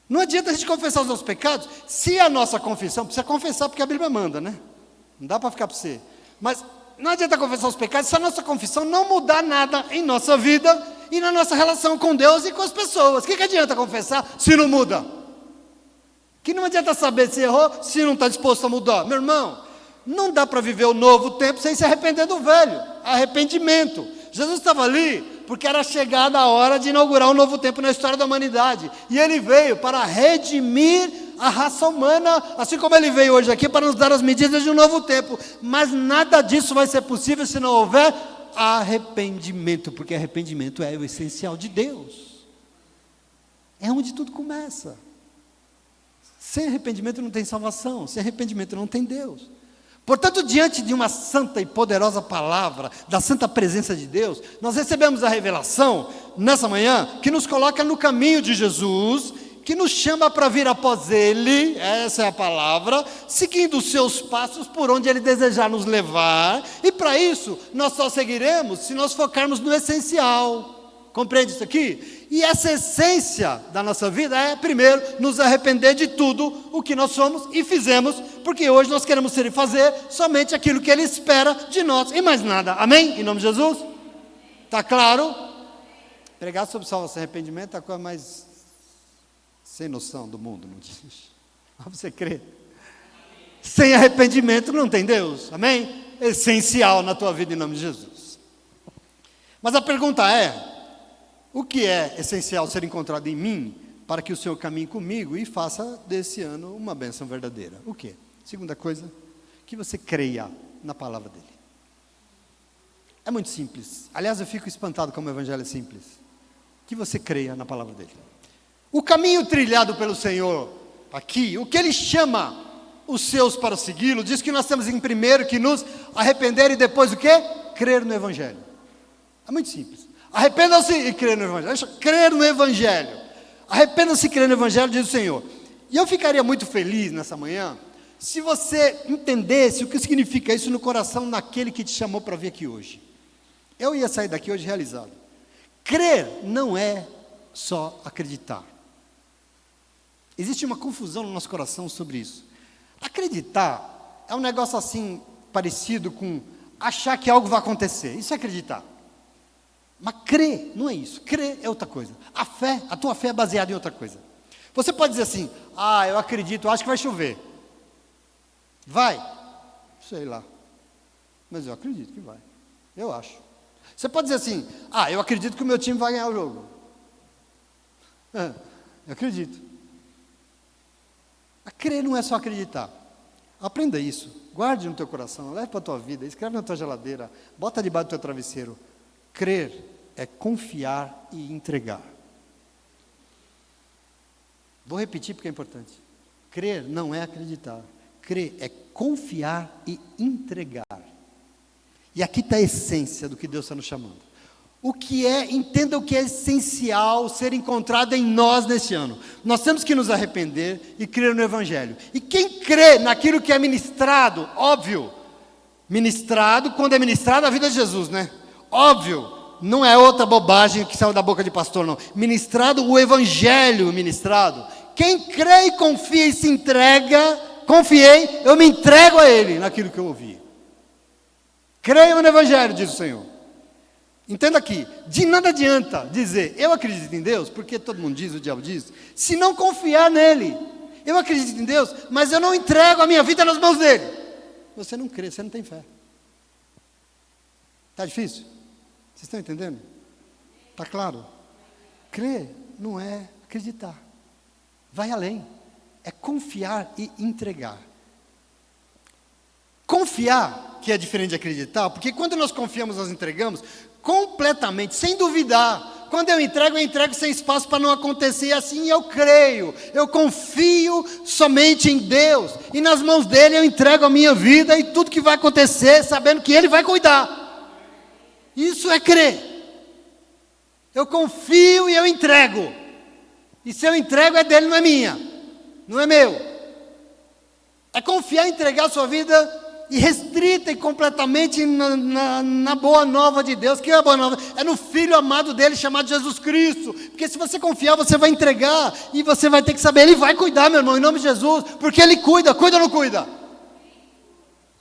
[SPEAKER 1] Não adianta a gente confessar os nossos pecados, se a nossa confissão, precisa confessar porque a Bíblia manda, né? Não dá para ficar para você, mas não adianta confessar os pecados se a nossa confissão não mudar nada em nossa vida e na nossa relação com Deus e com as pessoas. O que adianta confessar se não muda? Que não adianta saber se errou se não está disposto a mudar. Meu irmão, não dá para viver o novo tempo sem se arrepender do velho. Arrependimento. Jesus estava ali porque era chegada a hora de inaugurar um novo tempo na história da humanidade. E Ele veio para redimir a raça humana, assim como Ele veio hoje aqui para nos dar as medidas de um novo tempo. Mas nada disso vai ser possível se não houver arrependimento, porque arrependimento é o essencial de Deus. É onde tudo começa. Sem arrependimento não tem salvação, sem arrependimento não tem Deus. Portanto, diante de uma santa e poderosa palavra, da santa presença de Deus, nós recebemos a revelação, nessa manhã, que nos coloca no caminho de Jesus, que nos chama para vir após Ele, essa é a palavra, seguindo os seus passos por onde Ele desejar nos levar, e para isso, nós só seguiremos se nós focarmos no essencial. Compreende isso aqui? E essa essência da nossa vida é, primeiro, nos arrepender de tudo o que nós somos e fizemos, porque hoje nós queremos ser e fazer somente aquilo que Ele espera de nós, e mais nada. Amém? Em nome de Jesus? Está claro? Pregar sobre salvação e arrependimento é a coisa mais sem noção do mundo, não diz? Mas você crê? Sem arrependimento não tem Deus. Amém? Essencial na tua vida em nome de Jesus. Mas a pergunta é: o que é essencial ser encontrado em mim para que o Senhor caminhe comigo e faça desse ano uma bênção verdadeira? O que? Segunda coisa, que você creia na palavra dEle. É muito simples. Aliás, eu fico espantado como o evangelho é simples. Que você creia na palavra dEle. O caminho trilhado pelo Senhor aqui, o que Ele chama os seus para segui-lo, diz que nós temos em primeiro que nos arrepender e depois o quê? Crer no evangelho. É muito simples. Arrependam-se e crer no Evangelho. Deixa eu crer no Evangelho. Arrependam-se e crer no Evangelho, diz o Senhor. E eu ficaria muito feliz nessa manhã, se você entendesse o que significa isso no coração daquele que te chamou para vir aqui hoje. Eu ia sair daqui hoje realizado. Crer não é só acreditar. Existe uma confusão no nosso coração sobre isso. Acreditar é um negócio assim, parecido com achar que algo vai acontecer. Isso é acreditar. Mas crer não é isso, crer é outra coisa. A tua fé é baseada em outra coisa. Você pode dizer assim: eu acredito, acho que vai chover. Vai? Sei lá. Mas eu acredito que vai. Eu acho. Você pode dizer assim: eu acredito que o meu time vai ganhar o jogo. Eu acredito. A crer não é só acreditar. Aprenda isso, guarde no teu coração, leve para a tua vida, escreve na tua geladeira, bota debaixo do teu travesseiro. Crer é confiar e entregar. Vou repetir porque é importante. Crer não é acreditar. Crer é confiar e entregar. E aqui está a essência do que Deus está nos chamando. Entenda o que é essencial ser encontrado em nós neste ano. Nós temos que nos arrepender e crer no Evangelho. E quem crê naquilo que é ministrado, óbvio, ministrado, quando é ministrado a vida de Jesus, né? Óbvio, não é outra bobagem que saiu da boca de pastor, não. Ministrado, o Evangelho ministrado. Quem crê e confia e se entrega, confiei, eu me entrego a Ele naquilo que eu ouvi. Creio no Evangelho, diz o Senhor. Entenda aqui, de nada adianta dizer, eu acredito em Deus, porque todo mundo diz, o diabo diz, se não confiar nele. Eu acredito em Deus, mas eu não entrego a minha vida nas mãos dele. Você não crê, você não tem fé. Está difícil? Vocês estão entendendo? Está claro? Crer não é acreditar. Vai além. É confiar e entregar. Confiar, que é diferente de acreditar, porque quando nós confiamos, nós entregamos completamente, sem duvidar. Quando eu entrego sem espaço para não acontecer. Assim eu creio, eu confio somente em Deus, e nas mãos dele eu entrego a minha vida e tudo que vai acontecer, sabendo que ele vai cuidar. Isso é crer. Eu confio e eu entrego, e se eu entrego é dele, não é minha, não é meu. É confiar e entregar a sua vida irrestrita e completamente na boa nova de Deus. Que é a boa nova? É no Filho amado dele, chamado Jesus Cristo. Porque se você confiar, você vai entregar, e você vai ter que saber, ele vai cuidar, meu irmão, em nome de Jesus, porque ele cuida ou não cuida?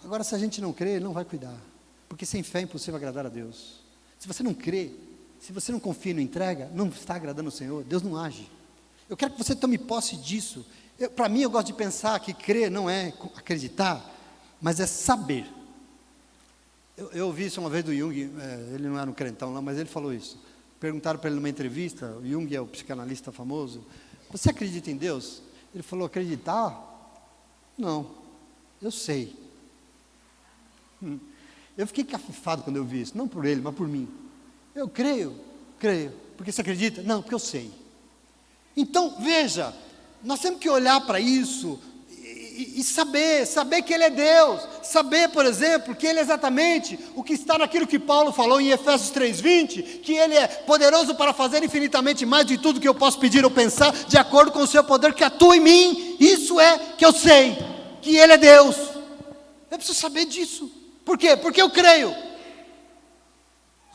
[SPEAKER 1] Agora, se a gente não crê, ele não vai cuidar, porque sem fé é impossível agradar a Deus. Se você não crê, se você não confia e não entrega, não está agradando o Senhor, Deus não age. Eu quero que você tome posse disso. Para mim, eu gosto de pensar que crer não é acreditar, mas é saber. Eu ouvi isso uma vez do Jung, ele não era um crentão lá, mas ele falou isso. Perguntaram para ele numa entrevista, o Jung é o psicanalista famoso, você acredita em Deus? Ele falou, acreditar? Não, eu sei. Eu fiquei cafifado quando eu vi isso, não por ele, mas por mim. Eu creio, porque você acredita? Não, porque eu sei. Então, veja, nós temos que olhar para isso e saber que Ele é Deus, saber, por exemplo, que Ele é exatamente o que está naquilo que Paulo falou em Efésios 3:20, que Ele é poderoso para fazer infinitamente mais de tudo que eu posso pedir ou pensar, de acordo com o seu poder que atua em mim. Isso é que eu sei, que Ele é Deus. Eu preciso saber disso. Por quê? Porque eu creio.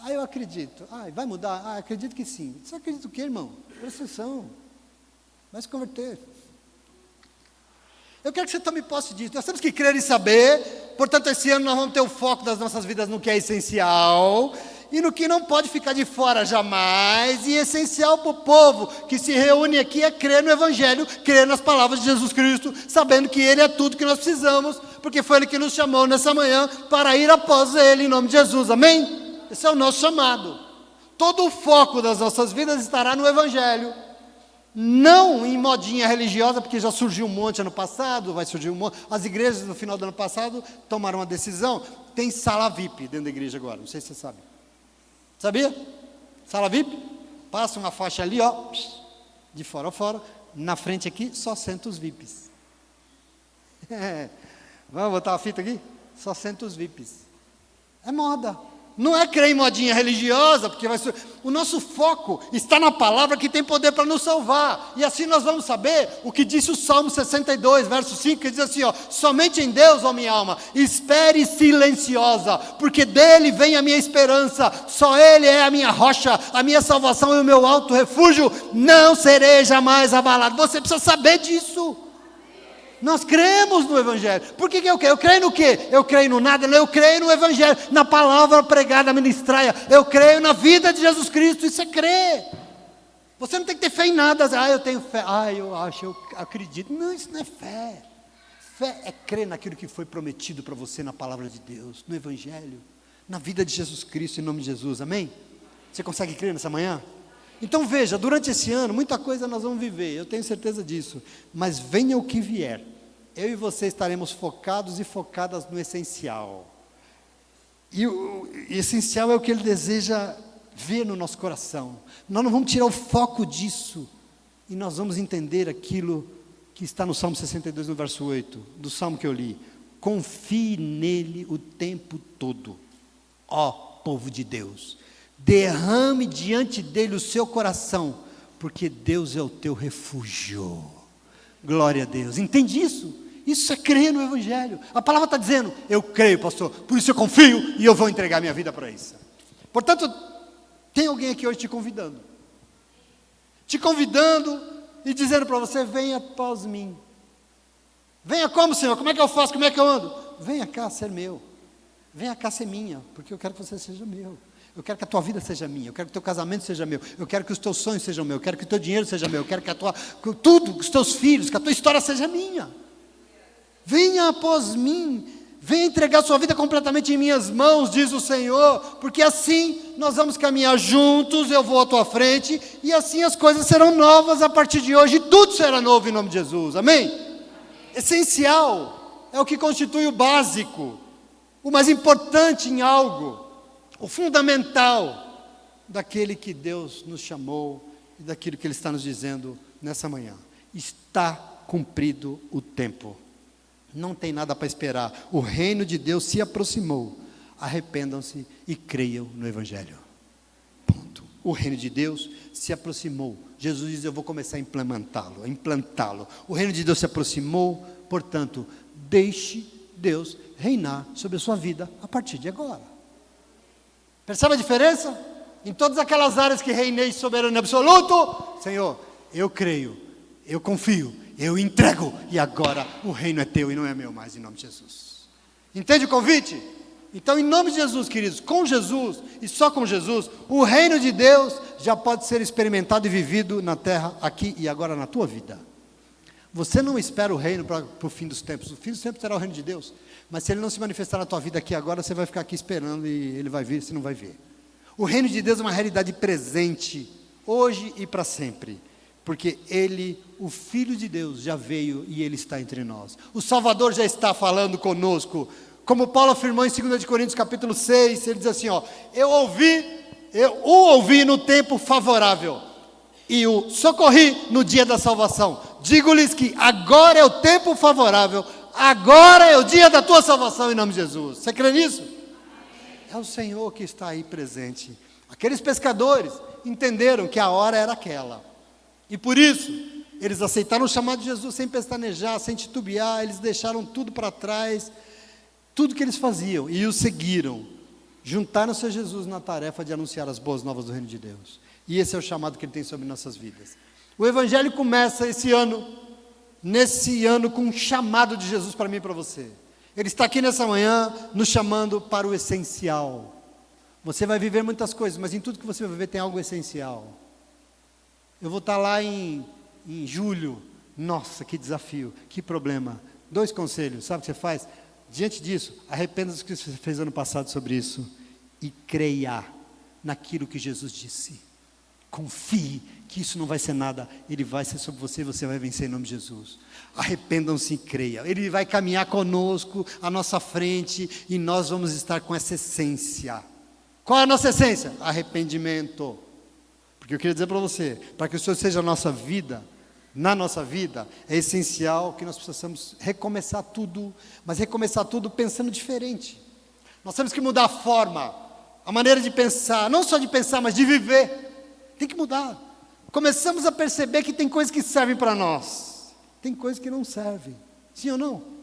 [SPEAKER 1] Eu acredito. Vai mudar? Acredito que sim. Você acredita o quê, irmão? Presta atenção. Vai se converter. Eu quero que você tome posse disso. Nós temos que crer e saber. Portanto, esse ano nós vamos ter o foco das nossas vidas no que é essencial e no que não pode ficar de fora jamais. E essencial para o povo que se reúne aqui é crer no Evangelho, crer nas palavras de Jesus Cristo, sabendo que Ele é tudo que nós precisamos, porque foi Ele que nos chamou nessa manhã para ir após Ele, em nome de Jesus. Amém? Esse é o nosso chamado. Todo o foco das nossas vidas estará no Evangelho. Não em modinha religiosa, porque já surgiu um monte ano passado, vai surgir um monte. As igrejas no final do ano passado tomaram uma decisão. Tem sala VIP dentro da igreja agora, não sei se você sabe. Sabia? Sala VIP, passa uma faixa ali, ó, de fora a fora. Na frente aqui, só senta os VIPs. Vamos botar a fita aqui? Só senta os VIPs. É moda. Não é crer em modinha religiosa, porque o nosso foco está na palavra que tem poder para nos salvar. E assim nós vamos saber o que disse o Salmo 62, verso 5, que diz assim, ó, somente em Deus, ó minha alma, espere silenciosa, porque dele vem a minha esperança, só Ele é a minha rocha, a minha salvação e o meu alto refúgio, não serei jamais abalado. Você precisa saber disso. Nós cremos no Evangelho. Por que eu creio? Eu creio no quê? Eu creio no nada? Não, eu creio no Evangelho, na palavra pregada, ministrada. Eu creio na vida de Jesus Cristo. Isso é crer. Você não tem que ter fé em nada. Eu tenho fé. Eu acho, eu acredito. Não, isso não é fé. Fé é crer naquilo que foi prometido para você na palavra de Deus, no Evangelho, na vida de Jesus Cristo, em nome de Jesus. Amém? Você consegue crer nessa manhã? Então veja, durante esse ano, muita coisa nós vamos viver, eu tenho certeza disso, mas venha o que vier, eu e você estaremos focados e focadas no essencial, e o essencial é o que Ele deseja ver no nosso coração. Nós não vamos tirar o foco disso, e nós vamos entender aquilo que está no Salmo 62, no verso 8, do Salmo que eu li, confie nele o tempo todo, ó povo de Deus, derrame diante dele o seu coração, porque Deus é o teu refúgio. Glória a Deus. Entende isso? Isso é crer no Evangelho. A palavra está dizendo, eu creio, pastor, por isso eu confio e eu vou entregar minha vida para isso. Portanto, tem alguém aqui hoje te convidando e dizendo para você, venha após mim, Venha como, Senhor? Como é que eu faço? Como é que eu ando? Venha cá ser meu. Venha cá ser minha, porque eu quero que você seja meu. Eu quero que a tua vida seja minha. Eu quero que o teu casamento seja meu. Eu quero que os teus sonhos sejam meus. Eu quero que o teu dinheiro seja meu. Eu quero que tudo, que os teus filhos, que a tua história seja minha. Venha após mim. Venha entregar sua vida completamente em minhas mãos, diz o Senhor, porque assim nós vamos caminhar juntos, eu vou à tua frente, e assim as coisas serão novas a partir de hoje, e tudo será novo em nome de Jesus, amém? Essencial, é o que constitui o básico, o mais importante em algo, o fundamental daquele que Deus nos chamou, e daquilo que Ele está nos dizendo nessa manhã. Está cumprido o tempo. Não tem nada para esperar. O reino de Deus se aproximou. Arrependam-se e creiam no Evangelho. Ponto. O reino de Deus se aproximou. Jesus diz: eu vou começar a implantá-lo. O reino de Deus se aproximou, portanto, deixe Deus reinar sobre a sua vida a partir de agora. Percebe a diferença? Em todas aquelas áreas que reinei soberano e absoluto, Senhor, eu creio, eu confio, eu entrego, e agora o reino é teu e não é meu mais, em nome de Jesus. Entende o convite? Então, em nome de Jesus, queridos, com Jesus e só com Jesus, o reino de Deus já pode ser experimentado e vivido na terra, aqui e agora na tua vida. Você não espera o reino para o fim dos tempos. O fim dos tempos será o reino de Deus, mas se ele não se manifestar na tua vida aqui agora, você vai ficar aqui esperando e ele vai vir, você não vai ver. O reino de Deus é uma realidade presente, hoje e para sempre. Porque Ele, o Filho de Deus, já veio e Ele está entre nós. O Salvador já está falando conosco. Como Paulo afirmou em 2 Coríntios capítulo 6, ele diz assim, eu o ouvi no tempo favorável, e o socorri no dia da salvação. Digo-lhes que agora é o tempo favorável, agora é o dia da tua salvação, em nome de Jesus. Você crê nisso? É o Senhor que está aí presente. Aqueles pescadores entenderam que a hora era aquela. E por isso, eles aceitaram o chamado de Jesus sem pestanejar, sem titubear, eles deixaram tudo para trás, tudo que eles faziam, e o seguiram. Juntaram-se a Jesus na tarefa de anunciar as boas novas do reino de Deus. E esse é o chamado que Ele tem sobre nossas vidas. O Evangelho começa nesse ano, com um chamado de Jesus para mim e para você. Ele está aqui nessa manhã, nos chamando para o essencial. Você vai viver muitas coisas, mas em tudo que você vai viver tem algo essencial. Eu vou estar lá em julho. Nossa, que desafio, que problema. 2 conselhos, sabe o que você faz? Diante disso, arrependa-se do que você fez ano passado sobre isso e creia naquilo que Jesus disse. Confie que isso não vai ser nada, Ele vai ser sobre você e você vai vencer em nome de Jesus. Arrependam-se e creia. Ele vai caminhar conosco, à nossa frente, e nós vamos estar com essa essência. Qual é a nossa essência? Arrependimento. Porque eu queria dizer para você, para que o Senhor seja a nossa vida, na nossa vida, é essencial que nós possamos recomeçar tudo, mas recomeçar tudo pensando diferente. Nós temos que mudar a forma, a maneira de pensar, não só de pensar, mas de viver. Tem que mudar. Começamos a perceber que tem coisas que servem para nós, tem coisas que não servem. Sim ou não?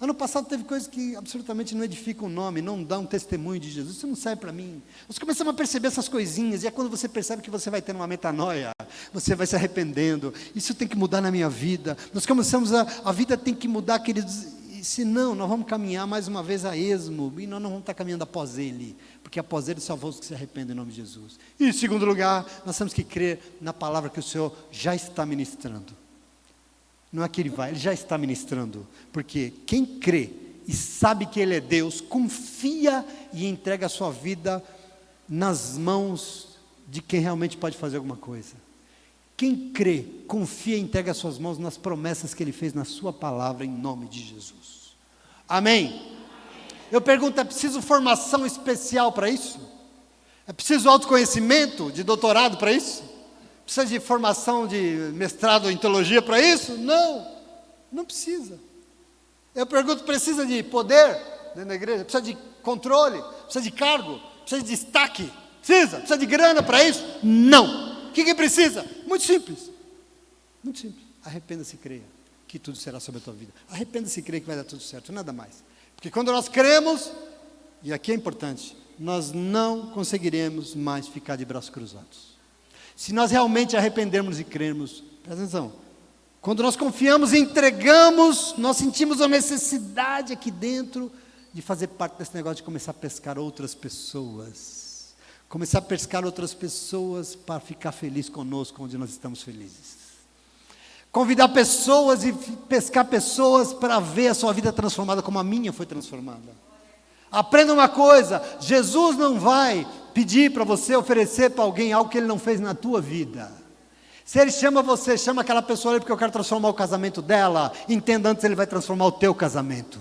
[SPEAKER 1] Ano passado teve coisas que absolutamente não edificam o nome, não dão um testemunho de Jesus, isso não serve para mim. Nós começamos a perceber essas coisinhas, e é quando você percebe que você vai ter uma metanoia, você vai se arrependendo, isso tem que mudar na minha vida. Nós começamos a vida tem que mudar, queridos, e senão nós vamos caminhar mais uma vez a esmo, e nós não vamos estar caminhando após Ele, porque após Ele salvou os que se arrependem em nome de Jesus. E em segundo lugar, nós temos que crer na palavra que o Senhor já está ministrando. Não é que Ele vai, Ele já está ministrando. Porque quem crê e sabe que Ele é Deus, confia e entrega a sua vida nas mãos de quem realmente pode fazer alguma coisa. Quem crê, confia e entrega as suas mãos nas promessas que Ele fez na sua palavra, em nome de Jesus. Amém? Eu pergunto, é preciso formação especial para isso? É preciso autoconhecimento de doutorado para isso? Precisa de formação de mestrado em teologia para isso? Não, não precisa. Eu pergunto, precisa de poder dentro da igreja? Precisa de controle? Precisa de cargo? Precisa de destaque? Precisa de grana para isso? Não. O que precisa? Muito simples. Muito simples. Arrependa-se e creia que tudo será sobre a tua vida. Arrependa-se e creia que vai dar tudo certo, nada mais. Porque quando nós cremos, e aqui é importante, nós não conseguiremos mais ficar de braços cruzados. Se nós realmente arrependermos e crermos, presta atenção, Quando nós confiamos e entregamos, nós sentimos a necessidade aqui dentro de fazer parte desse negócio de começar a pescar outras pessoas. Começar a pescar outras pessoas para ficar feliz conosco, onde nós estamos felizes. Convidar pessoas e pescar pessoas para ver a sua vida transformada como a minha foi transformada. Aprenda uma coisa, Jesus não vai pedir para você oferecer para alguém algo que Ele não fez na tua vida. Se Ele chama você, chama aquela pessoa ali porque eu quero transformar o casamento dela, entenda antes Ele vai transformar o teu casamento.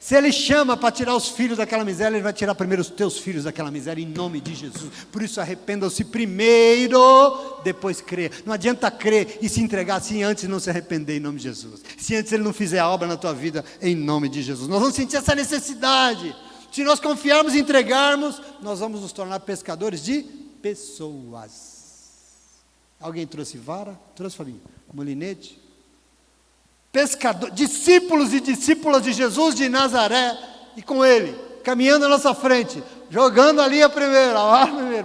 [SPEAKER 1] Se Ele chama para tirar os filhos daquela miséria, Ele vai tirar primeiro os teus filhos daquela miséria, em nome de Jesus. Por isso arrependam-se primeiro, depois crer. Não adianta crer e se entregar se antes não se arrepender, em nome de Jesus. Se antes Ele não fizer a obra na tua vida, em nome de Jesus. Nós vamos sentir essa necessidade. Se nós confiarmos e entregarmos, nós vamos nos tornar pescadores de pessoas. Alguém trouxe vara? Trouxe, Fabinho? Molinete? Pescador, discípulos e discípulas de Jesus de Nazaré, e com Ele, caminhando à nossa frente, jogando ali a primeira,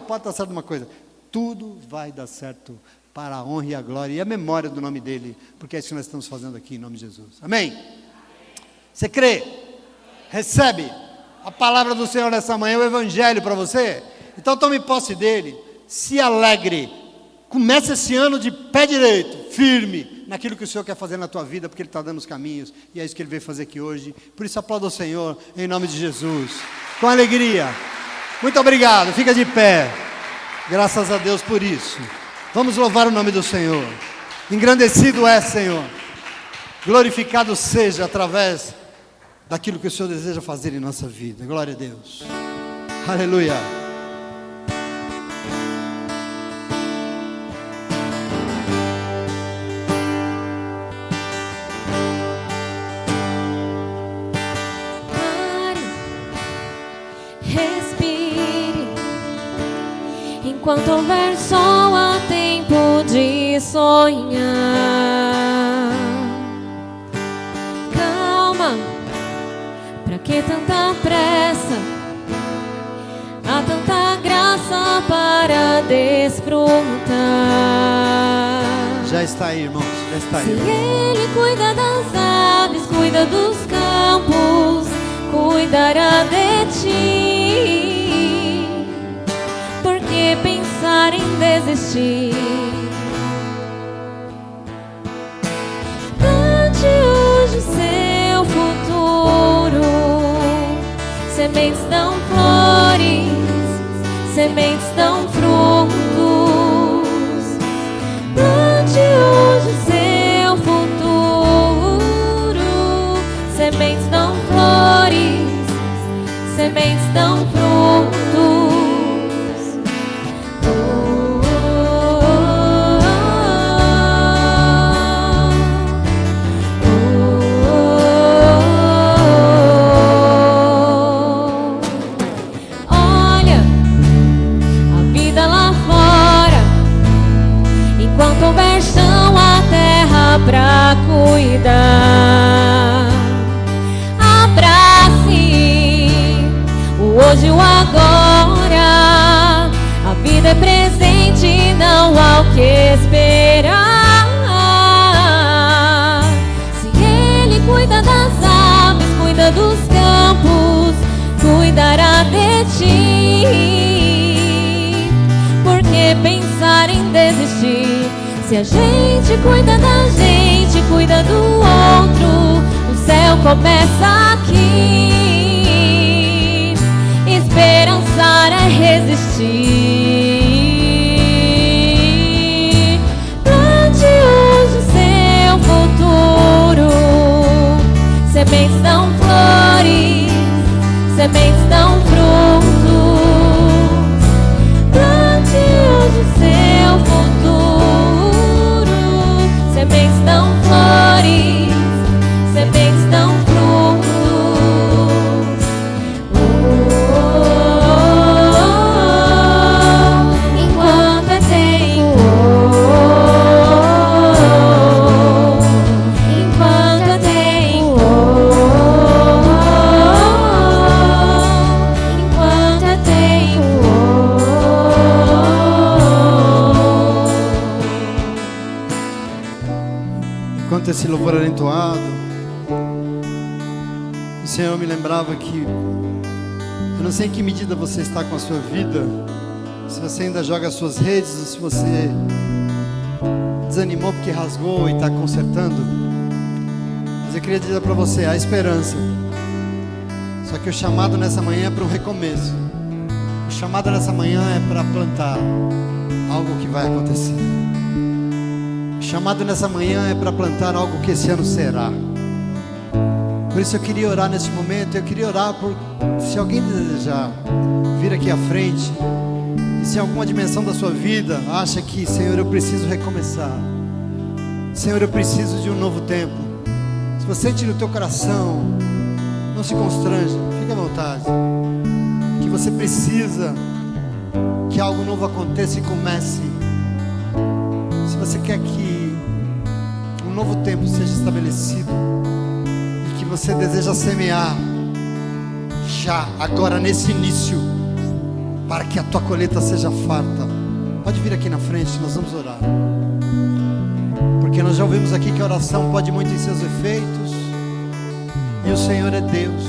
[SPEAKER 1] pode estar certo uma coisa, tudo vai dar certo para a honra e a glória e a memória do nome dEle, porque é isso que nós estamos fazendo aqui em nome de Jesus, amém? Você crê? Recebe a palavra do Senhor nessa manhã, o Evangelho para você? Então tome posse dEle, se alegre, comece esse ano de pé direito, firme, naquilo que o Senhor quer fazer na tua vida, porque Ele está dando os caminhos, e é isso que Ele veio fazer aqui hoje. Por isso aplauda o Senhor, em nome de Jesus, com alegria. Muito obrigado, fica de pé, graças a Deus por isso. Vamos louvar o nome do Senhor. Engrandecido é, Senhor, glorificado seja através daquilo que o Senhor deseja fazer em nossa vida. Glória a Deus, aleluia.
[SPEAKER 2] Enquanto houver sol, há tempo de sonhar. Calma, pra que tanta pressa? Há tanta graça para desfrutar.
[SPEAKER 1] Já está aí, irmãos, já está aí.
[SPEAKER 2] Se Ele cuida das aves, cuida dos campos, cuidará de ti. Por que pensar em desistir? Plante hoje seu futuro. Sementes dão flores, sementes dão frutos. Plante hoje seu futuro. Sementes dão flores, sementes dão frutos. Pra cuidar, abrace o hoje e o agora. A vida é presente, não há o que esperar. Se Ele cuida das aves, cuida dos campos, cuidará de ti. Por que pensar em desistir? Se a gente cuida da gente, cuida do outro, o céu começa aqui. Esperançar é resistir. Plante hoje o seu futuro. Sementes dão flores, sementes dão frutos. Plante hoje o seu futuro. Sementes dão flores, sementes dão frutos. Enquanto é tempo, enquanto é tempo,
[SPEAKER 1] esse louvor era entoado, o Senhor me lembrava que eu não sei em que medida você está com a sua vida, se você ainda joga as suas redes, ou se você desanimou porque rasgou e está consertando. Mas eu queria dizer para você, há esperança. Só que o chamado nessa manhã é para um recomeço. O chamado nessa manhã é para plantar algo que vai acontecer. O chamado nessa manhã é para plantar algo que esse ano será. Por isso eu queria orar neste momento. Eu queria orar por, se alguém desejar vir aqui à frente, e se em alguma dimensão da sua vida acha que, Senhor, eu preciso recomeçar, Senhor, eu preciso de um novo tempo. Se você sente no teu coração, não se constranja, fique à vontade, que você precisa que algo novo aconteça e comece. Se você quer que um novo tempo seja estabelecido e que você deseja semear já, agora, nesse início, para que a tua colheita seja farta, pode vir aqui na frente, nós vamos orar. Porque nós já ouvimos aqui que a oração pode muito em seus efeitos, e o Senhor é Deus,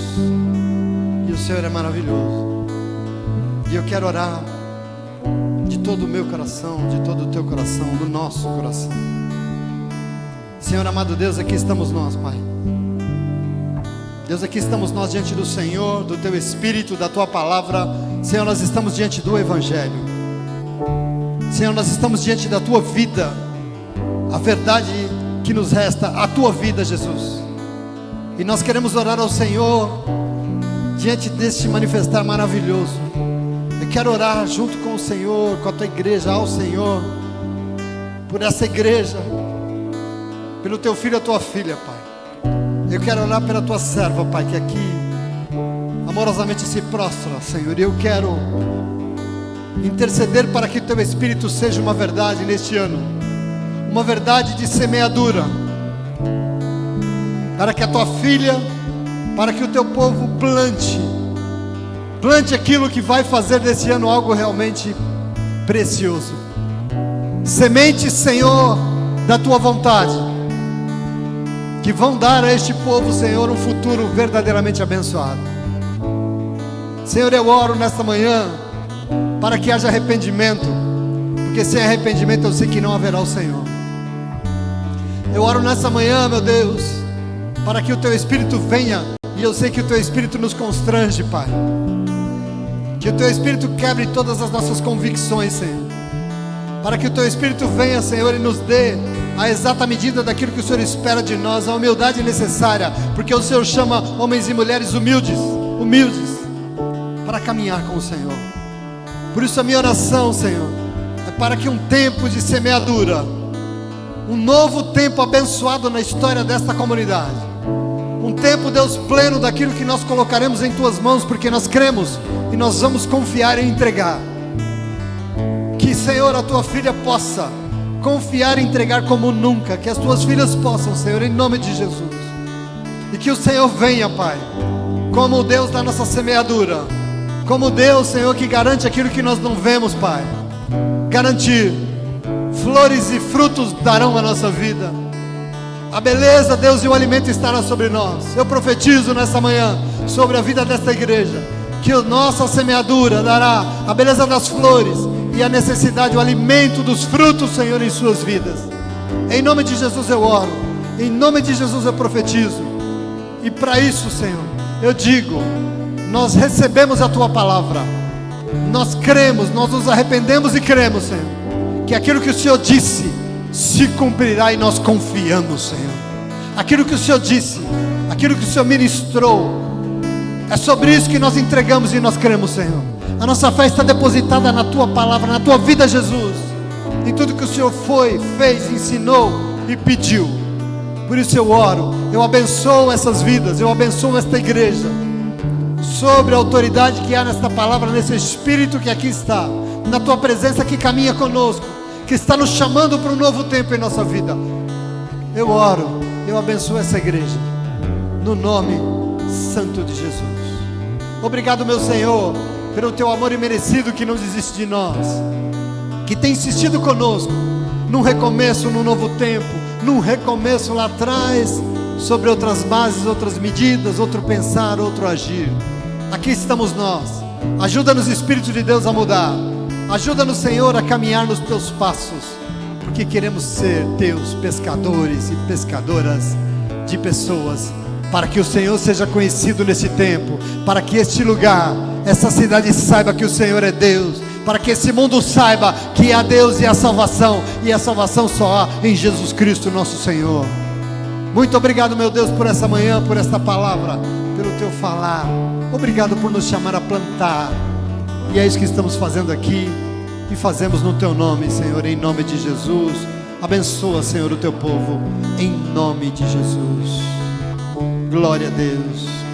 [SPEAKER 1] e o Senhor é maravilhoso. E eu quero orar de todo o meu coração, de todo o teu coração, do nosso coração. Senhor amado Deus, aqui estamos nós, Pai. Deus, aqui estamos nós diante do Senhor, do teu Espírito, da tua palavra. Senhor, nós estamos diante do Evangelho. Senhor, nós estamos diante da tua vida, a verdade que nos resta, a tua vida, Jesus. E nós queremos orar ao Senhor diante deste manifestar maravilhoso. Eu quero orar junto com o Senhor, com a tua igreja, ao Senhor, por essa igreja, pelo teu filho e a tua filha, Pai. Eu quero orar pela tua serva, Pai, que aqui amorosamente se prostra, Senhor. E eu quero interceder para que o teu Espírito seja uma verdade neste ano, uma verdade de semeadura, para que a tua filha, para que o teu povo plante aquilo que vai fazer desse ano algo realmente precioso. Sementes, Senhor, da tua vontade, que vão dar a este povo, Senhor, um futuro verdadeiramente abençoado. Senhor, eu oro nesta manhã para que haja arrependimento, porque sem arrependimento eu sei que não haverá o Senhor. Eu oro nessa manhã, meu Deus, para que o teu Espírito venha, e eu sei que o teu Espírito nos constrange, Pai. Que o teu Espírito quebre todas as nossas convicções, Senhor. Para que o teu Espírito venha, Senhor, e nos dê a exata medida daquilo que o Senhor espera de nós, a humildade necessária, porque o Senhor chama homens e mulheres humildes, para caminhar com o Senhor. Por isso a minha oração, Senhor, é para que um tempo de semeadura, um novo tempo abençoado na história desta comunidade, um tempo, Deus, pleno daquilo que nós colocaremos em tuas mãos, porque nós cremos e nós vamos confiar e entregar. Que, Senhor, a tua filha possa confiar e entregar como nunca, que as tuas filhas possam, Senhor, em nome de Jesus. E que o Senhor venha, Pai, como o Deus da nossa semeadura, como Deus, Senhor, que garante aquilo que nós não vemos, Pai. Garantir flores e frutos darão a nossa vida. A beleza, Deus, e o alimento estará sobre nós. Eu profetizo nessa manhã sobre a vida desta igreja, que a nossa semeadura dará a beleza das flores e a necessidade, o alimento dos frutos, Senhor, em suas vidas. Em nome de Jesus eu oro, em nome de Jesus eu profetizo. E para isso, Senhor, eu digo, nós recebemos a tua palavra, nós cremos, nós nos arrependemos e cremos, Senhor, que aquilo que o Senhor disse se cumprirá, e nós confiamos, Senhor. Aquilo que o Senhor disse, aquilo que o Senhor ministrou, é sobre isso que nós entregamos e nós cremos, Senhor. A nossa fé está depositada na tua palavra, na tua vida, Jesus, em tudo que o Senhor foi, fez, ensinou e pediu. Por isso eu oro, eu abençoo essas vidas, eu abençoo esta igreja, sobre a autoridade que há nesta palavra, nesse Espírito que aqui está, na tua presença que caminha conosco, que está nos chamando para um novo tempo em nossa vida. Eu oro, eu abençoo essa igreja, no nome santo de Jesus. Obrigado, meu Senhor, pelo teu amor imerecido que não desiste de nós, que tem insistido conosco, num recomeço, num novo tempo, num recomeço lá atrás, sobre outras bases, outras medidas, outro pensar, outro agir. Aqui estamos nós. Ajuda-nos, Espírito de Deus, a mudar. Ajuda-nos, Senhor, a caminhar nos teus passos, porque queremos ser teus pescadores e pescadoras de pessoas, para que o Senhor seja conhecido nesse tempo, para que este lugar, essa cidade saiba que o Senhor é Deus, para que esse mundo saiba que há Deus e a salvação só há em Jesus Cristo nosso Senhor. Muito obrigado, meu Deus, por essa manhã, por esta palavra, pelo teu falar. Obrigado por nos chamar a plantar, e é isso que estamos fazendo aqui, e fazemos no teu nome, Senhor, em nome de Jesus. Abençoa, Senhor, o teu povo, em nome de Jesus. Glória a Deus.